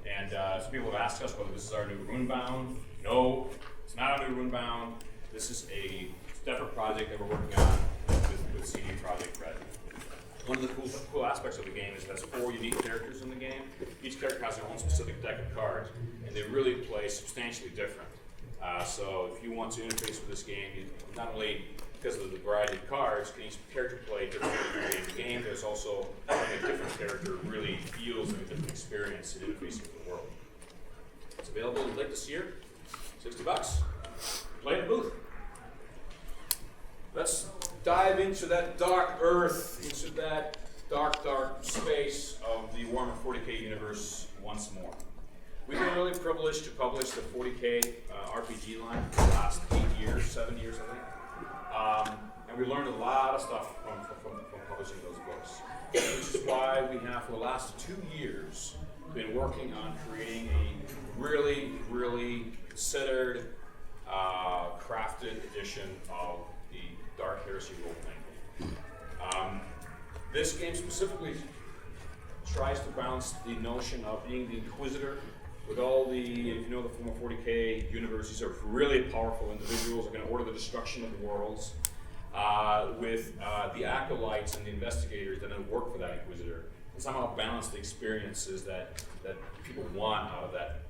and some people have asked us whether this is our new Runebound. No, it's not our new Runebound. This is a separate project that we're working on with CD Projekt Red. One of the cool aspects of the game is it has 4 unique characters in the game. Each character has their own specific deck of cards, and they really play substantially different. So if you want to interface with this game, not only because of the variety of cards, can each character play differently in the game, there's also having a different character really feels like a different experience in interfacing with the world. It's available late this year, $60. Play in the booth. Let's dive into that dark earth, into that dark dark space of the Warhammer 40K universe once more. We've been really privileged to publish the 40K RPG line for the last 7 years, I think. And we learned a lot of stuff from publishing those books, which is why we have, for the last 2 years, been working on creating a really, really considered, crafted edition of the Dark Heresy role-playing game. This game specifically tries to balance the notion of being the Inquisitor with all the, if you know the former 40K universe, these are really powerful individuals that are going to order the destruction of the worlds, with the acolytes and the investigators that then work for that Inquisitor, and somehow balance the experiences that people want out of that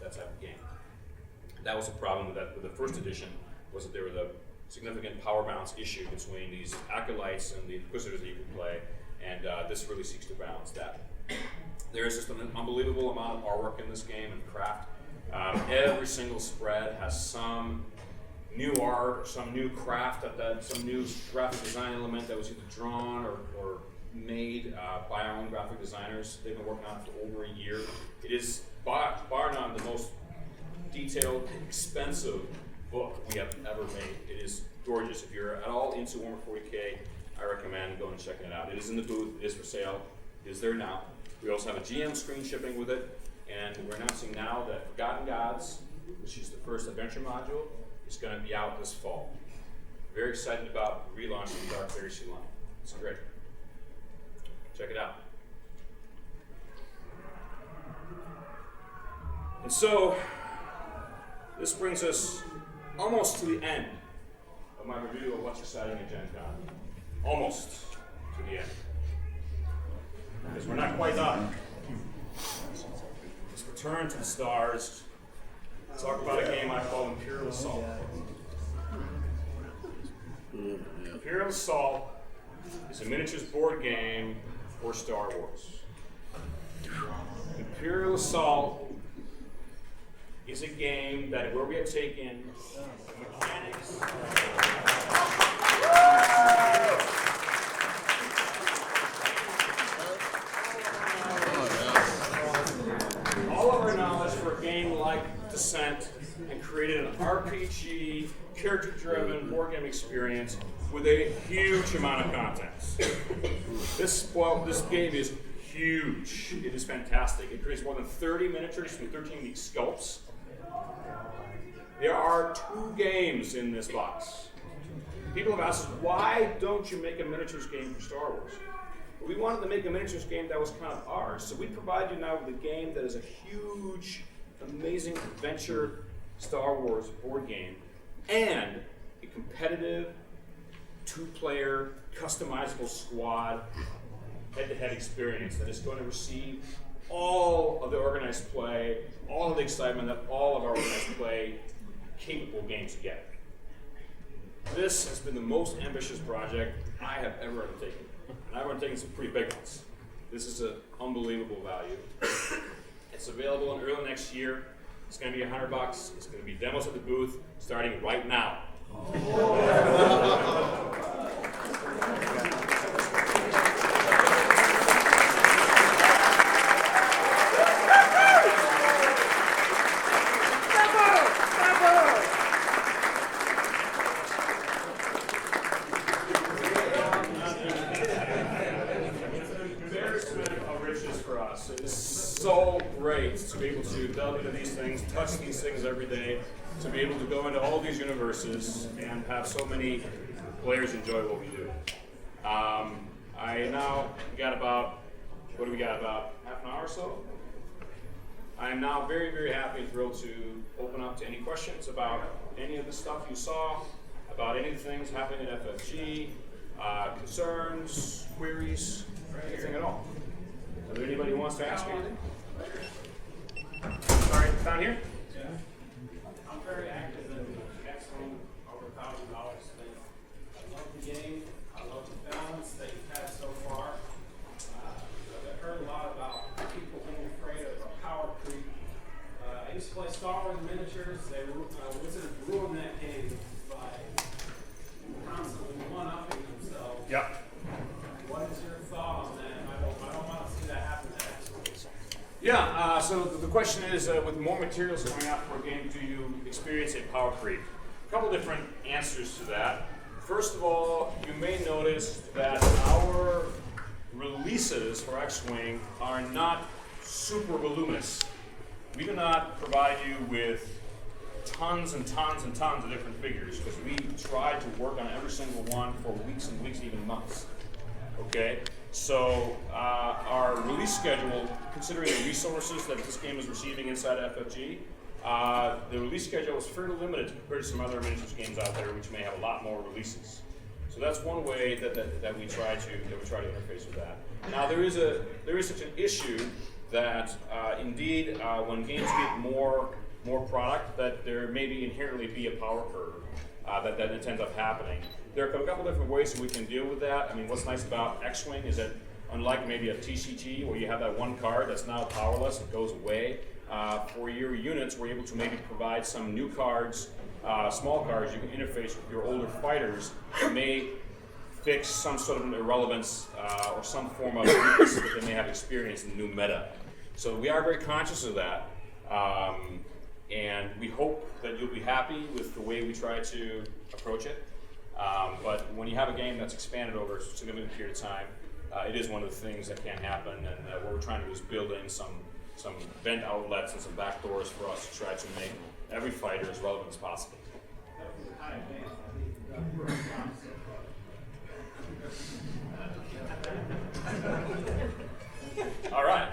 type of game. That was a problem with the first edition, was that there was a significant power balance issue between these acolytes and the Inquisitors that you could play, and this really seeks to balance that. There is just an unbelievable amount of artwork in this game and craft. Every single spread has some new art, or some new craft, some new graphic design element that was either drawn or made by our own graphic designers. They've been working on it for over a year. It is, bar none, the most detailed, expensive book we have ever made. It is gorgeous. If you're at all into Warhammer 40K, I recommend going and checking it out. It is in the booth, it is for sale, it is there now. We also have a GM screen shipping with it, and we're announcing now that Forgotten Gods, which is the first adventure module, is going to be out this fall. Very excited about relaunching the Dark Heresy line. It's great. Check it out. And so, this brings us almost to the end of my review of what's exciting at GenCon. Almost to the end. Because we're not quite done. Let's return to the stars. Talk about a game I call Imperial Assault. Imperial Assault is a miniatures board game for Star Wars. Imperial Assault is a game that where we have taken mechanics. All of our knowledge for a game like Descent and created an RPG, character-driven board game experience with a huge amount of content. This game is huge. It is fantastic. It creates more than 30 miniatures from 13 unique sculpts. There are 2 games in this box. People have asked us, why don't you make a miniatures game for Star Wars? We wanted to make a miniatures game that was kind of ours, so we provide you now with a game that is a huge, amazing adventure Star Wars board game and a competitive 2-player customizable squad head-to-head experience that is going to receive all of the organized play, all of the excitement that all of our organized play capable games get. This has been the most ambitious project I have ever undertaken. And I've undertaken some pretty big ones. This is an unbelievable value. It's available in early next year. It's going to be $100. It's going to be demos at the booth starting right now. So great to be able to delve into these things, touch these things every day, to be able to go into all these universes and have so many players enjoy what we do. I now got about, what do we got, about half an hour or so? I am now very, very happy and thrilled to open up to any questions about any of the stuff you saw, about any of the things happening at FFG, concerns, queries, anything at all. Is there anybody who wants to ask anything? Sorry, down here? Yeah. I'm very active in XCOM, over $1,000 spent. I love the game. I love the balance that you've had so far. I've heard a lot about people being afraid of a power creep. I used to play Star Wars miniatures. Wizards ruined that game by constantly one-upping themselves. Yep. What is your thought on that? I don't want to see that happen to XCOM. Yeah, so the question is, with more materials coming out for a game, do you experience a power creep? A couple different answers to that. First of all, you may notice that our release releases for X-Wing are not super voluminous. We do not provide you with tons and tons and tons of different figures because we try to work on every single one for weeks and weeks, even months. Okay, so our release schedule, considering the resources that this game is receiving inside FFG, the release schedule is fairly limited compared to some other miniatures games out there, which may have a lot more releases. So that's one way that we try to interface with that. Now there is such an issue that indeed when games get more product, that there maybe inherently be a power curve that ends up happening. There are a couple different ways that we can deal with that. I mean, what's nice about X-Wing is that unlike maybe a TCG where you have that one card that's now powerless, it goes away, for your units we're able to maybe provide some new cards, small cards you can interface with your older fighters that may fix some sort of irrelevance or some form of weakness that they may have experienced in the new meta. So we are very conscious of that. And we hope that you'll be happy with the way we try to approach it. But when you have a game that's expanded over a significant period of time, it is one of the things that can happen. And what we're trying to do is build in some vent outlets and some back doors for us to try to make every fighter as relevant as possible. All right.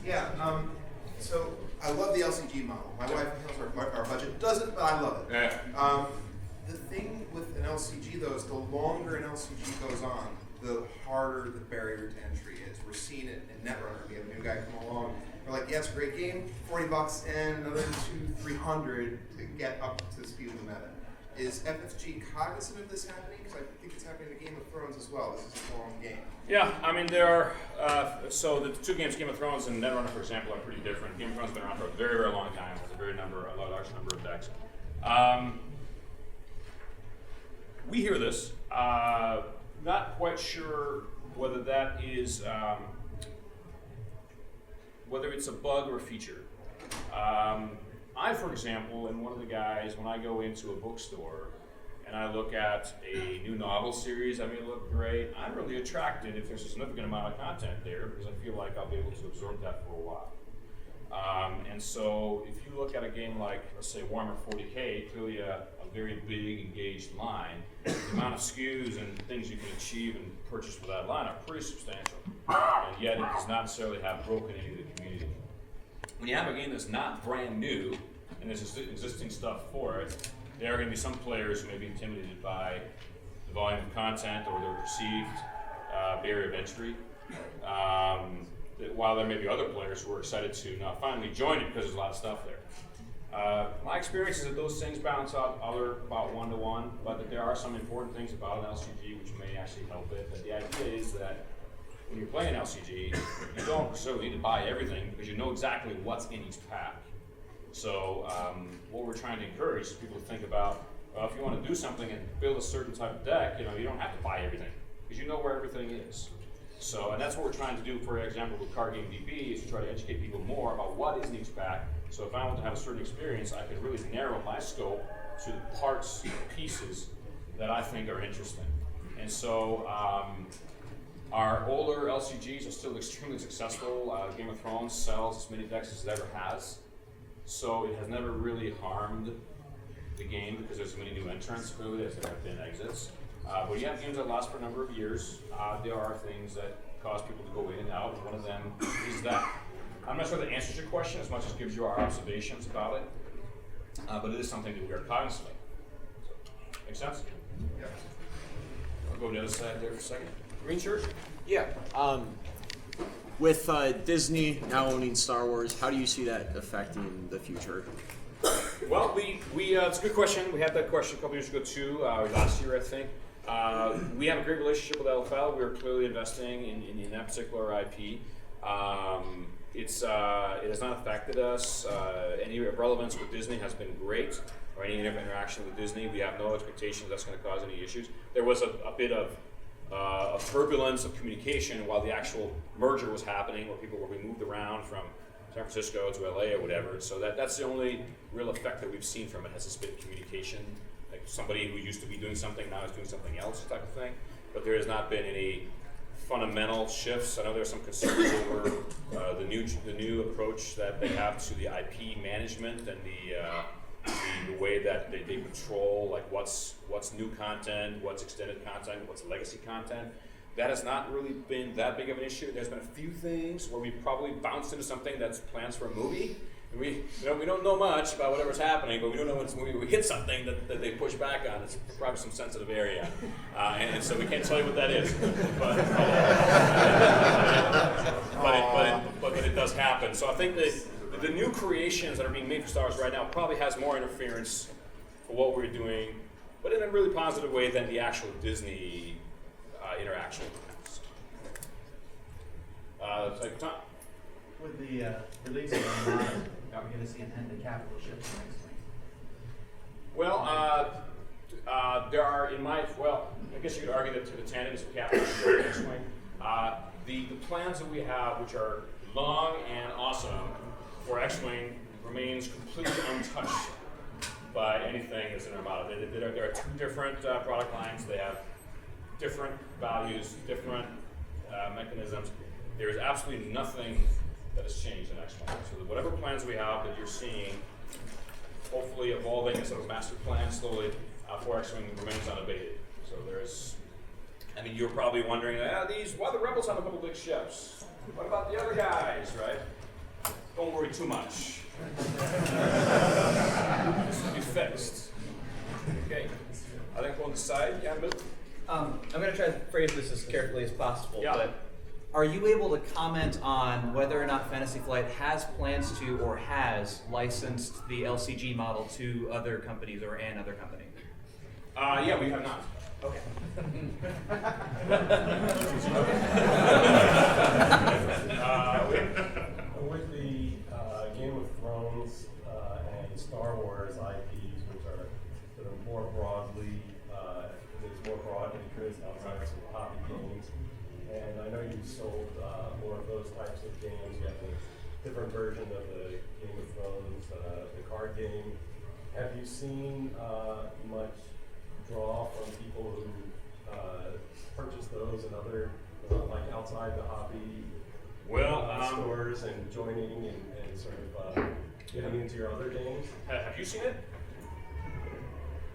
Yeah, so I love the LCG model. My wife feels our budget doesn't, but I love it. Yeah. The thing with an LCG though is the longer an LCG goes on, the harder the barrier to entry is. We're seeing it in Netrunner. We have a new guy come along. We're like, yeah, it's a great game, $40 and another $200-300 to get up to the speed of the meta. Is FFG cognizant of this happening? Because I think it's happening in Game of Thrones as well. This is a long game. Yeah, I mean there are, so the two games, Game of Thrones and Netrunner, for example, are pretty different. Game of Thrones has been around for a very, very long time with a large number of decks. We hear this, not quite sure whether that is, whether it's a bug or a feature. I, for example, am one of the guys, when I go into a bookstore and I look at a new novel series that may look great, I'm really attracted if there's a significant amount of content there because I feel like I'll be able to absorb that for a while. And so if you look at a game like, let's say, Warhammer 40K, clearly a very big, engaged line, the amount of SKUs and things you can achieve and purchase with that line are pretty substantial. And yet it does not necessarily have broken into the community. When you have a game that's not brand new, and there's existing stuff for it, there are going to be some players who may be intimidated by the volume of content or the perceived barrier of entry, while there may be other players who are excited to now finally join it because there's a lot of stuff there. My experience is that those things balance out about 1-to-1, but that there are some important things about an LCG which may actually help it. But the idea is that when you're playing LCG, you don't necessarily need to buy everything because you know exactly what's in each pack. So what we're trying to encourage is people to think about, well, if you want to do something and build a certain type of deck, you don't have to buy everything because you know where everything is. So, and that's what we're trying to do, for example, with Card Game DB, is to try to educate people more about what is in each pack. So if I want to have a certain experience, I can really narrow my scope to the parts, pieces that I think are interesting. And so our older LCGs are still extremely successful. Game of Thrones sells as many decks as it ever has. So it has never really harmed the game because there's many new entrants, clearly, as there have been exits. But you have games that last for a number of years. There are things that cause people to go in and out. One of them is that. I'm not sure that answers your question as much as gives you our observations about it. But it is something that we are cognizant of. So, make sense? Yeah. I'll go to the other side there for a second. Green shirt? Yeah. With Disney now owning Star Wars, how do you see that affecting the future? Well, it's a good question. We had that question a couple years ago too, last year I think. We have a great relationship with LFL. We're clearly investing in that particular IP. It has not affected us. Any relevance with Disney has been great, or any interaction with Disney. We have no expectations that's going to cause any issues. There was a bit of turbulence of communication while the actual merger was happening, where people were moved around from San Francisco to LA or whatever. So that's the only real effect that we've seen from it, has this bit of communication. Like somebody who used to be doing something now is doing something else type of thing. but there has not been any fundamental shifts. I know there's some concerns over the new approach that they have to the IP management and the way that they control like what's new content, what's extended content, what's legacy content. That has not really been that big of an issue. There's been a few things where we probably bounced into something that's plans for a movie. And we don't know much about whatever's happening, but we don't know when we hit something that they push back on. It's probably some sensitive area, and so we can't tell you what that is. But it does happen. So I think the new creations that are being made for Star Wars right now probably has more interference for what we're doing, but in a really positive way than the actual Disney interaction with the past. Like Tom. With the release of Armada, are we going to see an end to capital ships next week? Well, there are I guess you could argue that the tandem is capital ship next swing. The plans that we have, which are long and awesome for X-Wing, remains completely untouched by anything that's in Armada. There are two different product lines. They have different values, different mechanisms. There is absolutely nothing that has changed in X-Wing. So whatever plans we have that you're seeing, hopefully evolving as a master plan slowly for X-Wing remains unabated. So you're probably wondering, why the Rebels have a couple big ships? What about the other guys, right? Don't worry too much. This will be fixed. Okay. I think on the side, yeah, Mill. I'm going to try to phrase this as carefully as possible, Yeah. but are you able to comment on whether or not Fantasy Flight has plans to or has licensed the LCG model to other companies or an other company? Yeah, we have not. Okay. With the Game of Thrones and Star Wars IPs, which are sort of more broadly, there's more broad interest outside of some hobby games. And I know you sold more of those types of games. You have a different version of the Game of Thrones, the card game. Have you seen much draw from people who purchase those and other, like outside the hobby stores and joining and sort of getting into your other games? Have you seen it?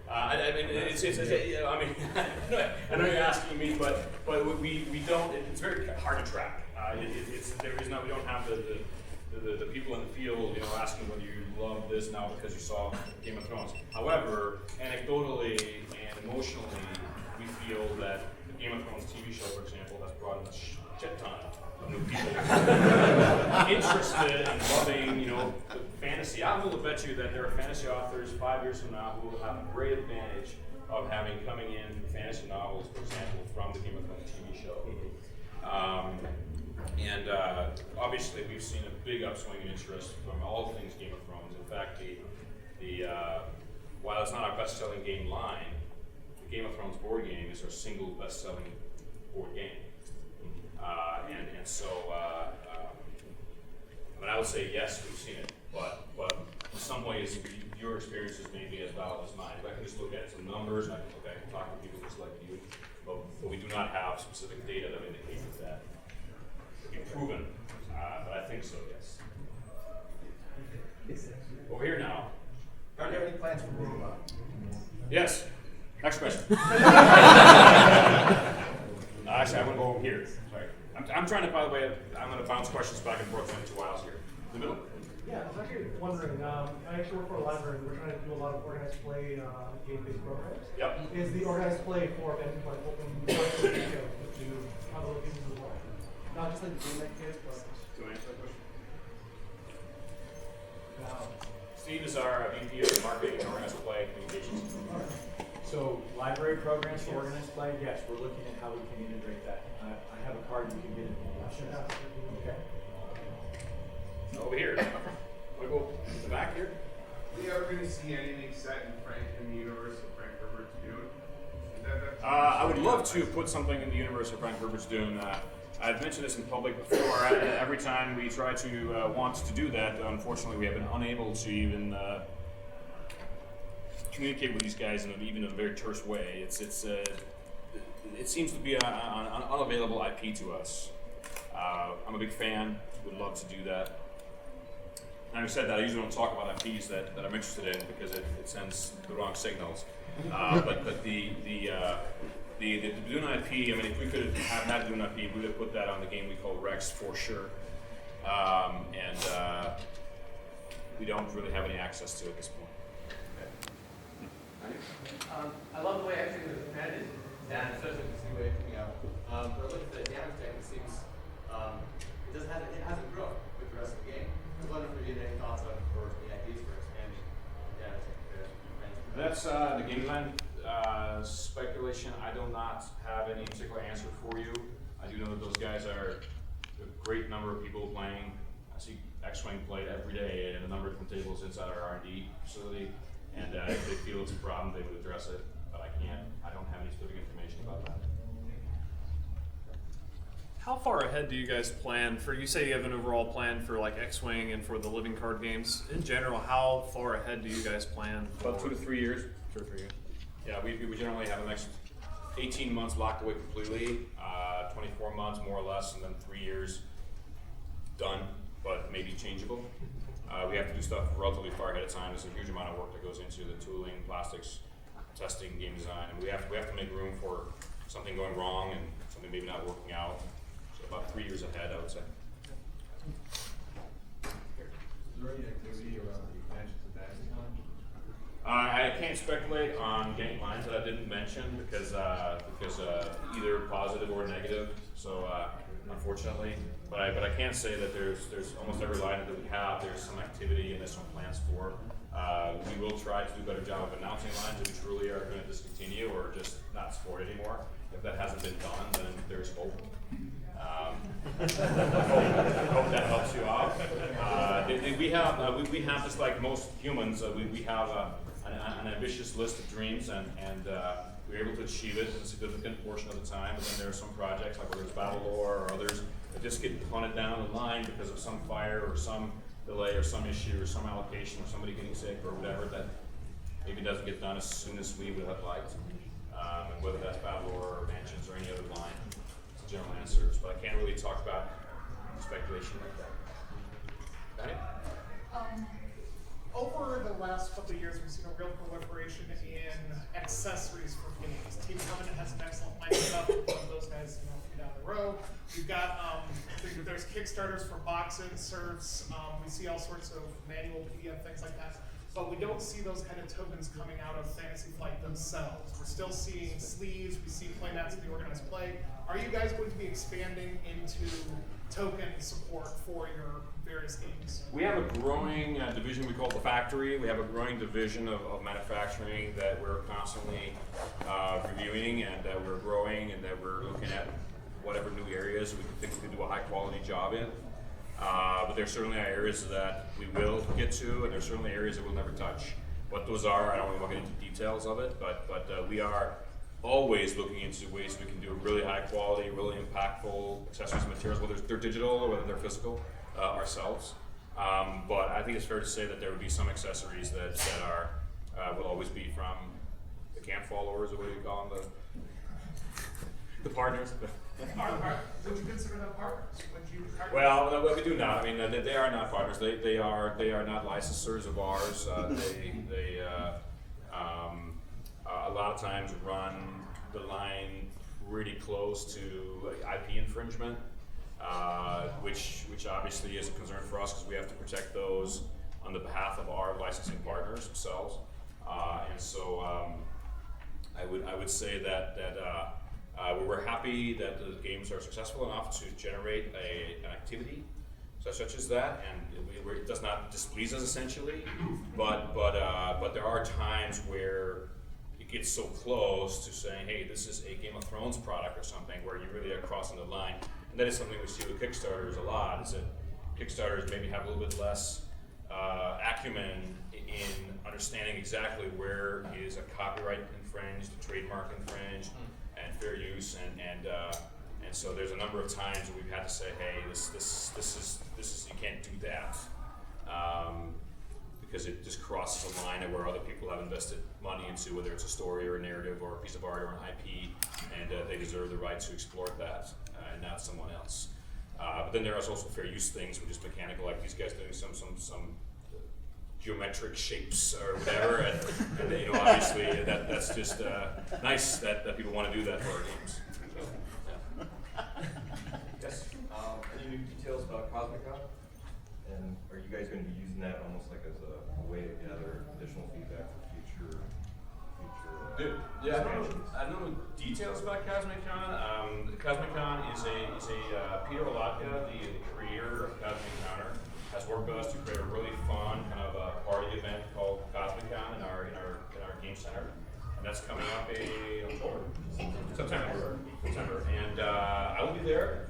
I know you're asking me, but we don't. It's very hard to track. We don't have the people in the field, asking whether you love this now because you saw Game of Thrones. However, anecdotally and emotionally, we feel that the Game of Thrones TV show, for example, has brought in a shit ton of new people interested and loving, the fantasy. I'm willing to bet you that there are fantasy authors 5 years from now who will have a great advantage of having coming in fantasy novels, for example, from the Game of Thrones TV show. Obviously, we've seen a big upswing in interest from all things Game of Thrones. In fact, while it's not our best-selling game line, the Game of Thrones board game is our single best-selling board game. I would say yes, we've seen it, but in some ways, your experiences may be as valid as mine. If I can just look at some numbers, and I can talk to people just like you, but we do not have specific data that indicates that we've proven. But I think so, yes. Over here now. Are there any plans for Warhammer? Yes. Next question. Actually, I'm going to go over here. Sorry. I'm trying to, by the way, I'm going to bounce questions back and forth in 2 aisles here. In the middle? Yeah, I was actually wondering, I actually work for a library. We're trying to do a lot of organized play game-based programs. Yep. Is the organized play for Fantasy Flight open to other locations as well? Not just like the game kit, but... Do you answer that question? Steve is our VP of Marketing and Organized Play Communications. So library programs for organized play, yes, we're looking at how we can integrate that. I have a card you can get in. Okay. Over here. Wanna go to the back here? Are you ever going to see anything set in the universe of Frank Herbert's Dune? I would love to put something in the universe of Frank Herbert's Dune. I've mentioned this in public before. Every time we try to want to do that, unfortunately, we have been unable to even communicate with these guys in even in a very terse way. it seems to be an unavailable IP to us. I'm a big fan, would love to do that. Having said that, I usually don't talk about IPs that I'm interested in because it sends the wrong signals. But the Dune IP, I mean, if we could have had Dune IP, we would have put that on the game we call Rex for sure. We don't really have any access to it at this point. I love the way actually the command is down, especially with this new way coming out. But look at the damage tech, it seems it hasn't grown with the rest of the game. I was wondering if you had any thoughts on for the ideas for expanding damage tech. That's the game design speculation. I do not have any particular answer for you. I do know that those guys are a great number of people playing. I see X-Wing played every day at a number of different tables inside our R&D facility. And if they feel it's a problem, they would address it. But I don't have any specific information about that. How far ahead do you guys plan for, you say you have an overall plan for like X-Wing and for the living card games. In general, how far ahead do you guys plan? About 2 to 3 years. 2 or 3 years. Yeah, we generally have the next 18 months locked away completely, 24 months more or less, and then 3 years done, but maybe changeable. We have to do stuff relatively far ahead of time. There's a huge amount of work that goes into the tooling, plastics, testing, game design, and we have to make room for something going wrong and something maybe not working out. So about 3 years ahead, I would say. Is there any activity around the expansions of GenCon? I can't speculate on game lines that I didn't mention because either positive or negative. So unfortunately, but I can say that there's almost every line that we have. There's some activity and there's some plans for. We will try to do a better job of announcing lines that we truly are going to discontinue or just not support anymore. If that hasn't been done, then there's hope. I hope that helps you out. We have just like most humans, we have an ambitious list of dreams, and we're able to achieve it in a significant portion of the time. And then there are some projects, like whether it's Battlelore or others, that just get punted down the line because of some fire or some delay or some issue or some allocation or somebody getting sick or whatever that maybe doesn't get done as soon as we would have liked. And whether that's Battlelore or Mansions or any other line, it's general answers. But I can't really talk about speculation like that. Over the last couple of years, we've seen a real proliferation in accessories for games. Team Covenant has an excellent line of stuff. One of those guys, down the road. We've got there's Kickstarters for box inserts. We see all sorts of manual PDF things like that. But we don't see those kind of tokens coming out of Fantasy Flight themselves. We're still seeing sleeves. We see playmats in the organized play. Are you guys going to be expanding into token support for your various games? We have a growing division we call the factory. We have a growing division of manufacturing that we're constantly reviewing and that we're growing and that we're looking at whatever new areas we think we can do a high quality job in. But there's certainly areas that we will get to, and there's certainly areas that we'll never touch. What those are, I don't really want to get into details of it, but we are always looking into ways we can do really high quality, really impactful accessories and materials, whether they're digital or whether they're physical, ourselves. But I think it's fair to say that there would be some accessories that will always be from the camp followers, or what do you call them, the partners. Would you consider them partners? Well, no, we do not. I mean, they are not partners. They are not licensors of ours. They a lot of times run the line pretty close to IP infringement, which obviously is a concern for us because we have to protect those on the behalf of our licensing partners themselves. And so I would say that we're happy that the games are successful enough to generate an activity such as that, and it does not displease us essentially, but there are times where it gets so close to saying, hey, this is a Game of Thrones product or something, where you really are crossing the line. And that is something we see with Kickstarters a lot, is that Kickstarters maybe have a little bit less acumen in understanding exactly where is a copyright infringed, a trademark infringed, and fair use, and so there's a number of times that we've had to say, hey, this is you can't do that, because it just crosses a line of where other people have invested money into, whether it's a story or a narrative or a piece of art or an IP, and they deserve the right to explore that, and not someone else. But then there are also fair use things, which is mechanical, like these guys doing some geometric shapes or whatever, and you know, obviously that's just nice that people want to do that for our games. So, yeah. Yes. Any new details about Cosmicon? And are you guys going to be using that almost like as a way to gather additional feedback for future Yeah, I don't know details about Cosmicon. Cosmicon is a Peter Olatka, the creator of Cosmicon, has worked with us to create a really fun kind of a party event called Cosmicon in our game center, and that's coming up in September. And I will be there,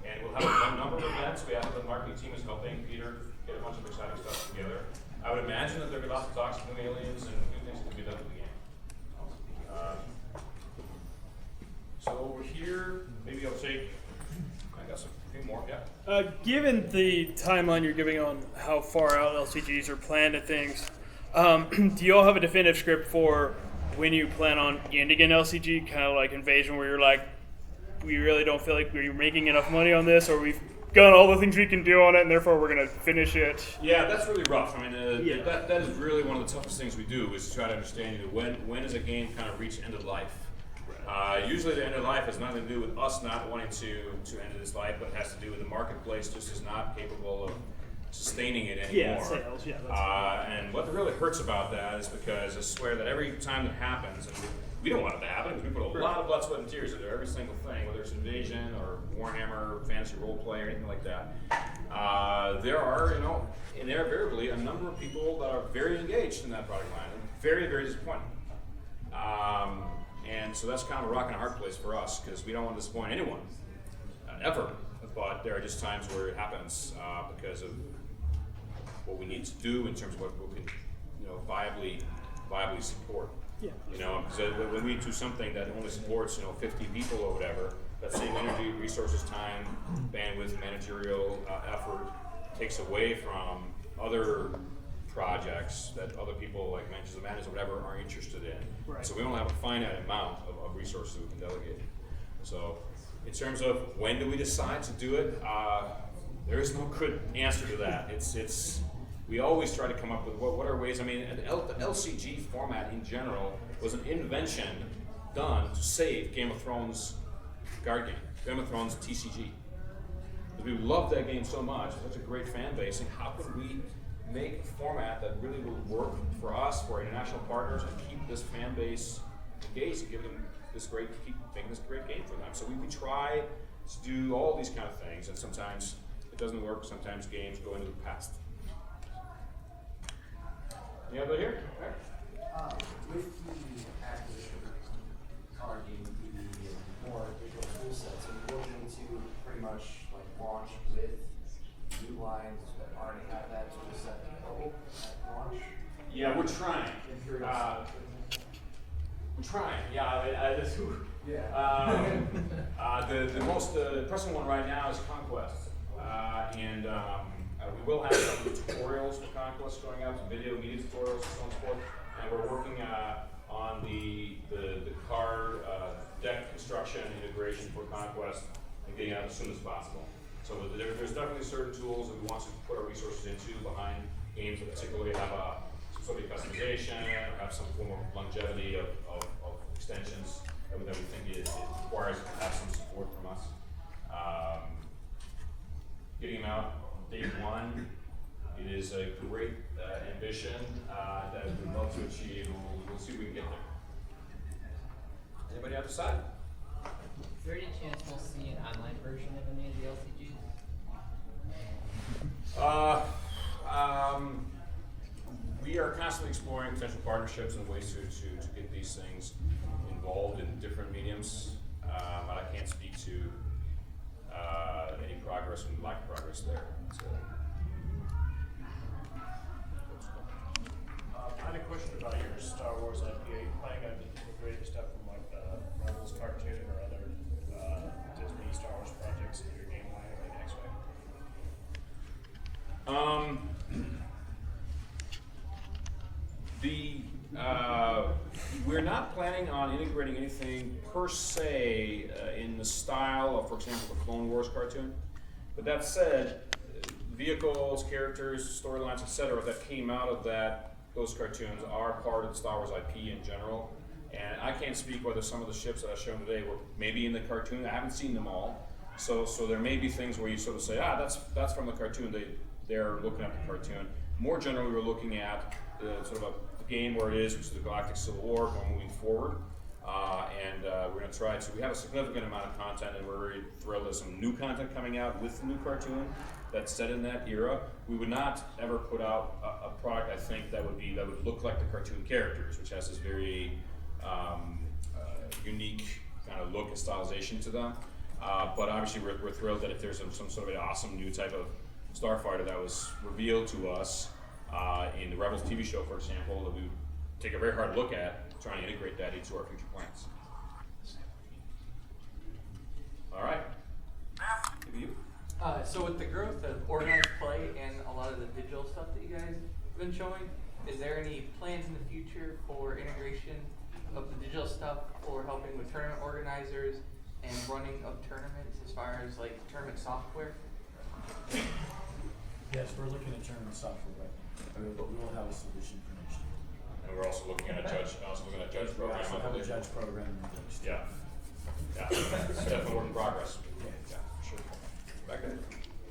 and we'll have a number of events. We have the marketing team is helping Peter get a bunch of exciting stuff together. I would imagine that there'll be lots of talks with new aliens and new things that can be done with the game. So over here, maybe I'll take, I got a few more, yeah. Given the timeline you're giving on how far out LCGs are planned and things, do you all have a definitive script for when you plan on ending an LCG, kind of like Invasion, where you're like, we really don't feel like we're making enough money on this, or we've done all the things we can do on it, and therefore we're going to finish it? Yeah, that's really rough. I mean, that is really one of the toughest things we do, is to try to understand when does a game kind of reach end of life. Usually the end of life has nothing to do with us not wanting to end this life, but it has to do with the marketplace just is not capable of sustaining it anymore. Yeah, sales, yeah. And what really hurts about that is because I swear that every time that happens, and we don't want it to happen, because we put a lot of blood, sweat, and tears into every single thing, whether it's Invasion or Warhammer, fantasy roleplay, or anything like that. There are, invariably a number of people that are very engaged in that product line, and very, very disappointed. And so that's kind of a rock and a hard place for us, because we don't want to disappoint anyone, ever. But there are just times where it happens because of what we need to do in terms of what we can, viably support. Yeah. Because when we do something that only supports, 50 people or whatever, that same energy, resources, time, bandwidth, managerial effort takes away from other projects that other people like Mansions of Madness or whatever are interested in. Right. So we only have a finite amount of resources we can delegate. So in terms of when do we decide to do it, there is no good answer to that. We always try to come up with what are ways. I mean, the LCG format in general was an invention done to save Game of Thrones card game, Game of Thrones TCG. Because we loved that game so much, such a great fan base, and how could we make a format that really will work for us, for our international partners, and keep this fan base engaged and keep making this great game for them. So we try to do all these kind of things, and sometimes it doesn't work. Sometimes games go into the past. Anybody here? With the acquisition of card game, the more digital tool sets, are you looking to pretty much launch with new lines that already have that tool set available at launch? Yeah, we're trying. Imperial. We're trying. Yeah, the most pressing one right now is Conquest, and we will have some tutorials for Conquest going out, some video media tutorials and so on and so forth, and we're working on the card deck construction and integration for Conquest and getting it out as soon as possible. So there's definitely certain tools that we want to put our resources into behind games that particularly have some sort of customization or have some form of longevity of extensions that we think it requires to have some support from us. Getting them out day one, it is a great ambition that we'd love to achieve. We'll see if we can get there. Anybody on the side? Is there any chance we'll see an online version of any of the LCGs? We are constantly exploring potential partnerships and ways to get these things involved in different mediums, but I can't speak to any progress and lack of progress there. So. I had a question about your Star Wars IP. Are you planning on integrating stuff from Marvel's cartoon or other Disney Star Wars projects in your game line or the X-Wing? we're not planning on integrating anything per se in the style of, for example, the Clone Wars cartoon. But that said, vehicles, characters, storylines, etc., that came out of those cartoons are part of the Star Wars IP in general. And I can't speak whether some of the ships that I've shown today were maybe in the cartoon. I haven't seen them all, so there may be things where you sort of say, that's from the cartoon. They're looking at the cartoon. More generally, we're looking at the sort of a game where it is, which is the Galactic Civil War, going moving forward. And we're going to try to. We have a significant amount of content, and we're very thrilled. There's some new content coming out with the new cartoon that's set in that era. We would not ever put out a product, I think, that would look like the cartoon characters, which has this very unique kind of look and stylization to them. But obviously, we're thrilled that if there's some sort of an awesome new type of starfighter that was revealed to us in the Rebels TV show, for example, that we would take a very hard look at, trying to integrate that into our future plans. All right. Maybe you. So with the growth of organized play and a lot of the digital stuff that you guys have been showing, is there any plans in the future for integration of the digital stuff for helping with tournament organizers and running of tournaments as far as like tournament software? Yes, we're looking at tournament software right now, but we will have a solution for next year. And we're also looking at a judge program. We also have a judge program in place. Yeah. It's definitely a work in progress. Yeah, for sure. Back there.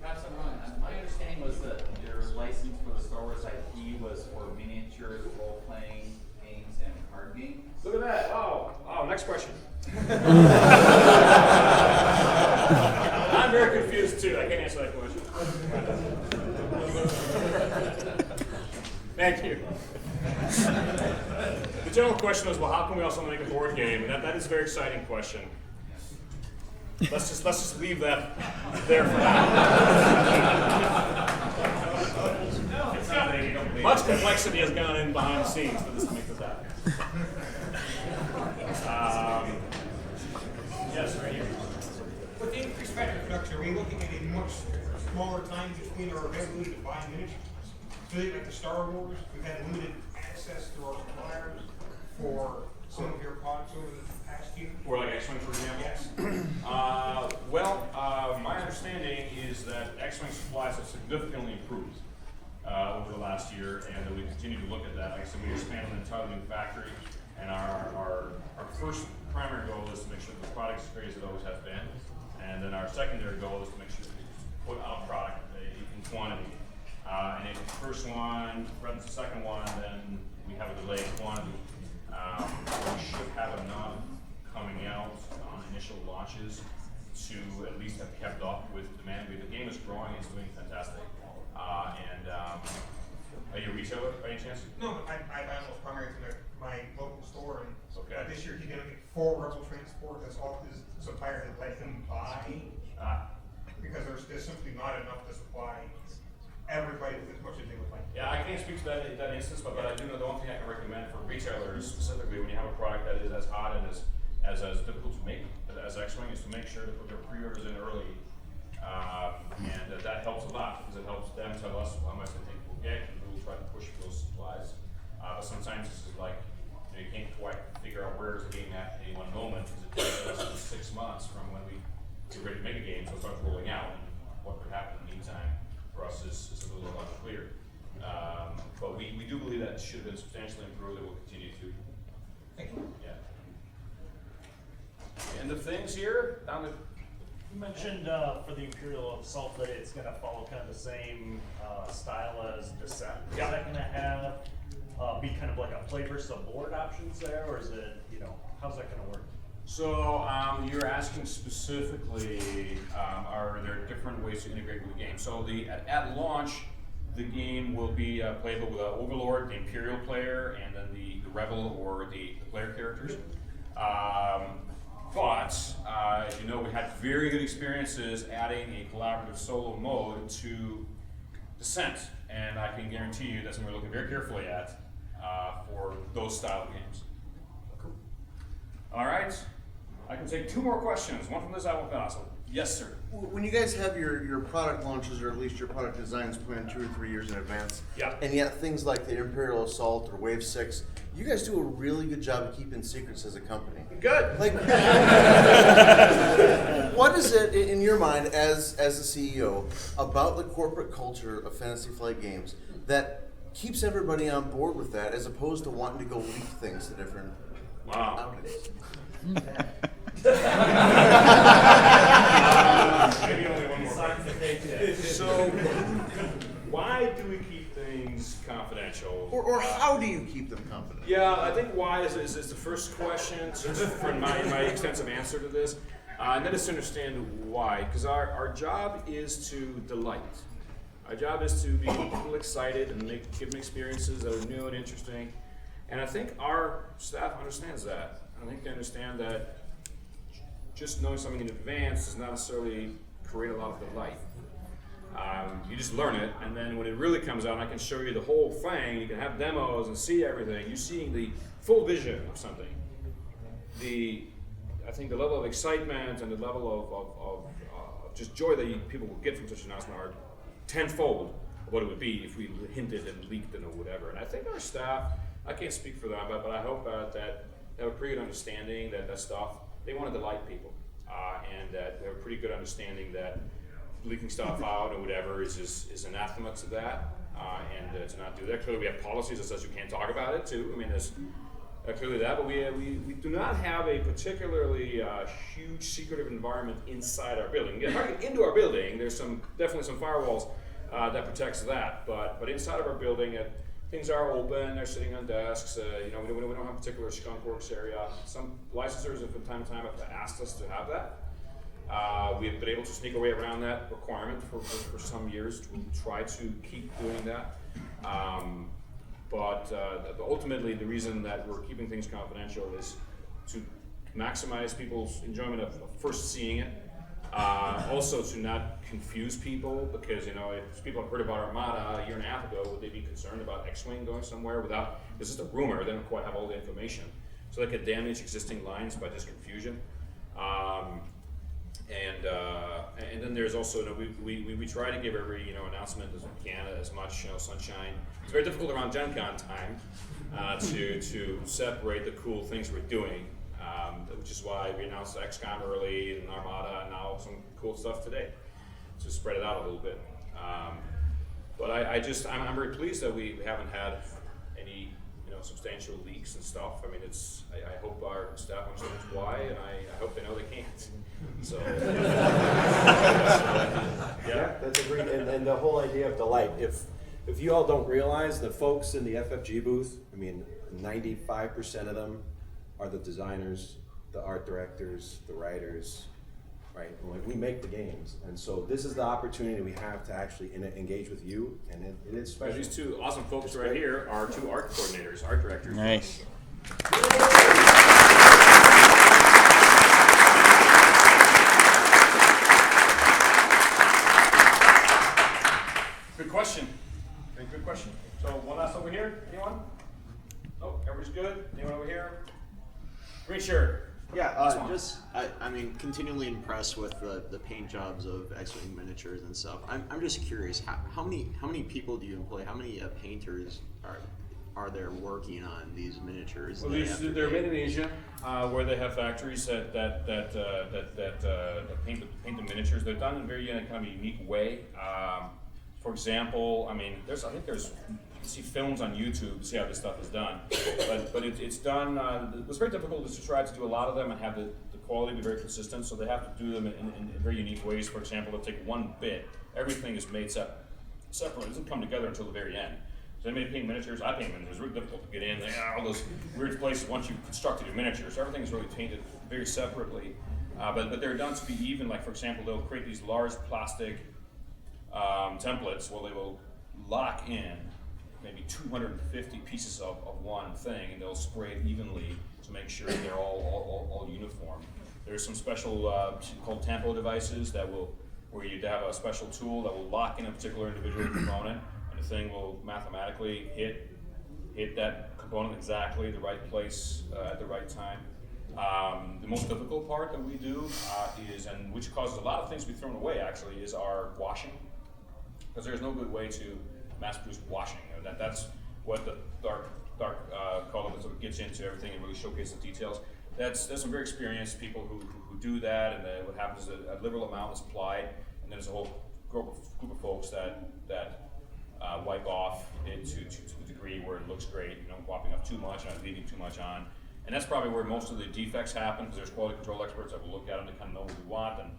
Perhaps I'm wrong. My understanding was that your license for the Star Wars IP was for miniatures, role-playing games, and card games. Look at that. Oh, next question. I'm very confused too. I can't answer that question. Thank you. The general question was, well, how can we also make a board game? And that is a very exciting question. Let's just leave that there for now. Much complexity has gone in behind the scenes for this to make this happen. Yes, right here. With the increased factory production, are we looking at a much smaller time between our ability to buy miniatures? So like the Star Wars, we've had limited access to our suppliers for some of your products over the past year. For like X-Wing, for example? Yes. My understanding is that X-Wing supplies have significantly improved over the last year, and that we continue to look at that. Like I said, we expanded an entirely new factory, and our first primary goal is to make sure the product is as great as it always has been, and then our secondary goal is to make sure that we put out product in quantity. And if the first one runs the second one, then we have a delay in quantity. We should have enough coming out on initial launches to at least have kept up with demand. The game is growing, it's doing fantastic. Are you a retailer by any chance? No, I buy almost primarily from my local store, and okay. This year he's going to get 4 Rebel transport. That's all his supplier has let him buy, because there's simply not enough to supply everybody with as much as they would like. Yeah, I can't speak to that instance, but I do know the one thing I can recommend for retailers specifically when you have a product that is as hot and as difficult to make as X-Wing is to make sure to put their pre-orders in early, and that helps a lot because it helps them tell us how much they think we'll get, and we'll try to push for those supplies. But sometimes this is like you can't quite figure out where is the game at any one moment because it takes us 6 months from when we're ready to make a game, so it starts rolling out, and what could happen in the meantime for us is a little unclear. But we do believe that should have been substantially improved and will continue to. Thank you. Yeah. End of things here. Down to. You mentioned for the Imperial Assault that it's going to follow kind of the same style as Descent. Is that going to have be kind of like a play versus a board options there, or is it, how's that going to work? So you're asking specifically, are there different ways to integrate with the game? So at launch, the game will be playable with Overlord, the Imperial player, and then the Rebel or the player characters. But as you know, we had very good experiences adding a collaborative solo mode to Descent, and I can guarantee you that's something we're looking very carefully at for those style of games. All right. I can take 2 more questions. One from Liz, one from Basil. Yes, sir. When you guys have your product launches, or at least your product designs planned 2 or 3 years in advance, yeah, and yet things like the Imperial Assault or Wave 6, you guys do a really good job of keeping secrets as a company. Good. Like, what is it in your mind as the CEO about the corporate culture of Fantasy Flight Games that keeps everybody on board with that, as opposed to wanting to go leak things to different outlets? Maybe only one more. So, why do we keep things confidential? Or how do you keep them confidential? Yeah, I think why is the first question for my extensive answer to this. And then just understand why, because our job is to delight. Our job is to be people excited and give them experiences that are new and interesting. And I think our staff understands that. I think they understand that just knowing something in advance does not necessarily create a lot of delight. You just learn it, and then when it really comes out, I can show you the whole thing. You can have demos and see everything. You're seeing the full vision of something. I think the level of excitement and the level of just joy that people will get from such an announcement are tenfold of what it would be if we hinted and leaked it or whatever. And I think our staff, I can't speak for them, but I hope that they have a pretty good understanding that stuff, they want to delight people, and that they have a pretty good understanding that leaking stuff out or whatever is anathema to that, and to not do that. Clearly we have policies that says you can't talk about it too. I mean, there's clearly that, but we do not have a particularly huge secretive environment inside our building. If I get into our building, there's definitely some firewalls that protects that, but inside of our building, things are open. They're sitting on desks. We don't have a particular skunk works area. Some licensors, from time to time, have asked us to have that. We have been able to sneak our way around that requirement for some years. We try to keep doing that. But ultimately, the reason that we're keeping things confidential is to maximize people's enjoyment of first seeing it. Also to not confuse people, because if people have heard about Armada a year and a half ago, would they be concerned about X-Wing going somewhere without, this is a rumor, they don't quite have all the information. So they could damage existing lines by just confusion. And then there's also, we try to give every announcement as we can, as much sunshine. It's very difficult around GenCon time to separate the cool things we're doing, which is why we announced XCOM early and Armada, and now some cool stuff today to spread it out a little bit. But I'm very pleased that we haven't had any substantial leaks and stuff. I mean, I hope our staff understands why, and I hope they know they can't. So yeah, that's a great, and the whole idea of delight. If you all don't realize, the folks in the FFG booth, I mean, 95% of them are the designers, the art directors, the writers, right? Like, we make the games, and so this is the opportunity we have to actually engage with you, and it is special. These two awesome folks right here are 2 art coordinators, art directors. Nice. Good question. Good question. So one last over here. Anyone? Oh, everybody's good. Anyone over here? Green shirt. Yeah, I'm continually impressed with the paint jobs of X-Wing miniatures and stuff. I'm just curious, how many people do you employ? How many painters are there working on these miniatures? Well, they're made in Asia, where they have factories that paint the miniatures. They're done in a very kind of unique way. For example, I mean, you can see films on YouTube to see how this stuff is done, but it's done. It's very difficult to try to do a lot of them and have the quality be very consistent. So they have to do them in very unique ways. For example, they'll take one bit. Everything is made separate. It doesn't come together until the very end. So they made paint miniatures. I paint miniatures. It's really difficult to get in. All those weird places once you've constructed your miniatures. So everything is really painted very separately. But they're done to be even. Like, for example, they'll create these large plastic templates where they will lock in maybe 250 pieces of one thing, and they'll spray it evenly to make sure they're all uniform. There's some special called tampo devices where you have a special tool that will lock in a particular individual component, and the thing will mathematically hit that component exactly the right place at the right time. The most difficult part that we do is, and which causes a lot of things to be thrown away actually, is our washing. Because there's no good way to mass produce washing. That's what the dark color sort of gets into everything and really showcases the details. There's some very experienced people who do that, and then what happens is a liberal amount is applied, and then there's a whole group of folks that wipe off it to the degree where it looks great, wiping off too much and leaving too much on. And that's probably where most of the defects happen, because there's quality control experts that will look at them to kind of know what we want, and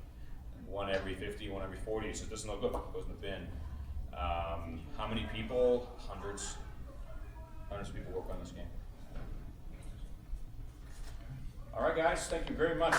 one every 50, one every 40 says, this is no good, it goes in the bin. How many people? Hundreds of people work on this game. All right, guys, thank you very much.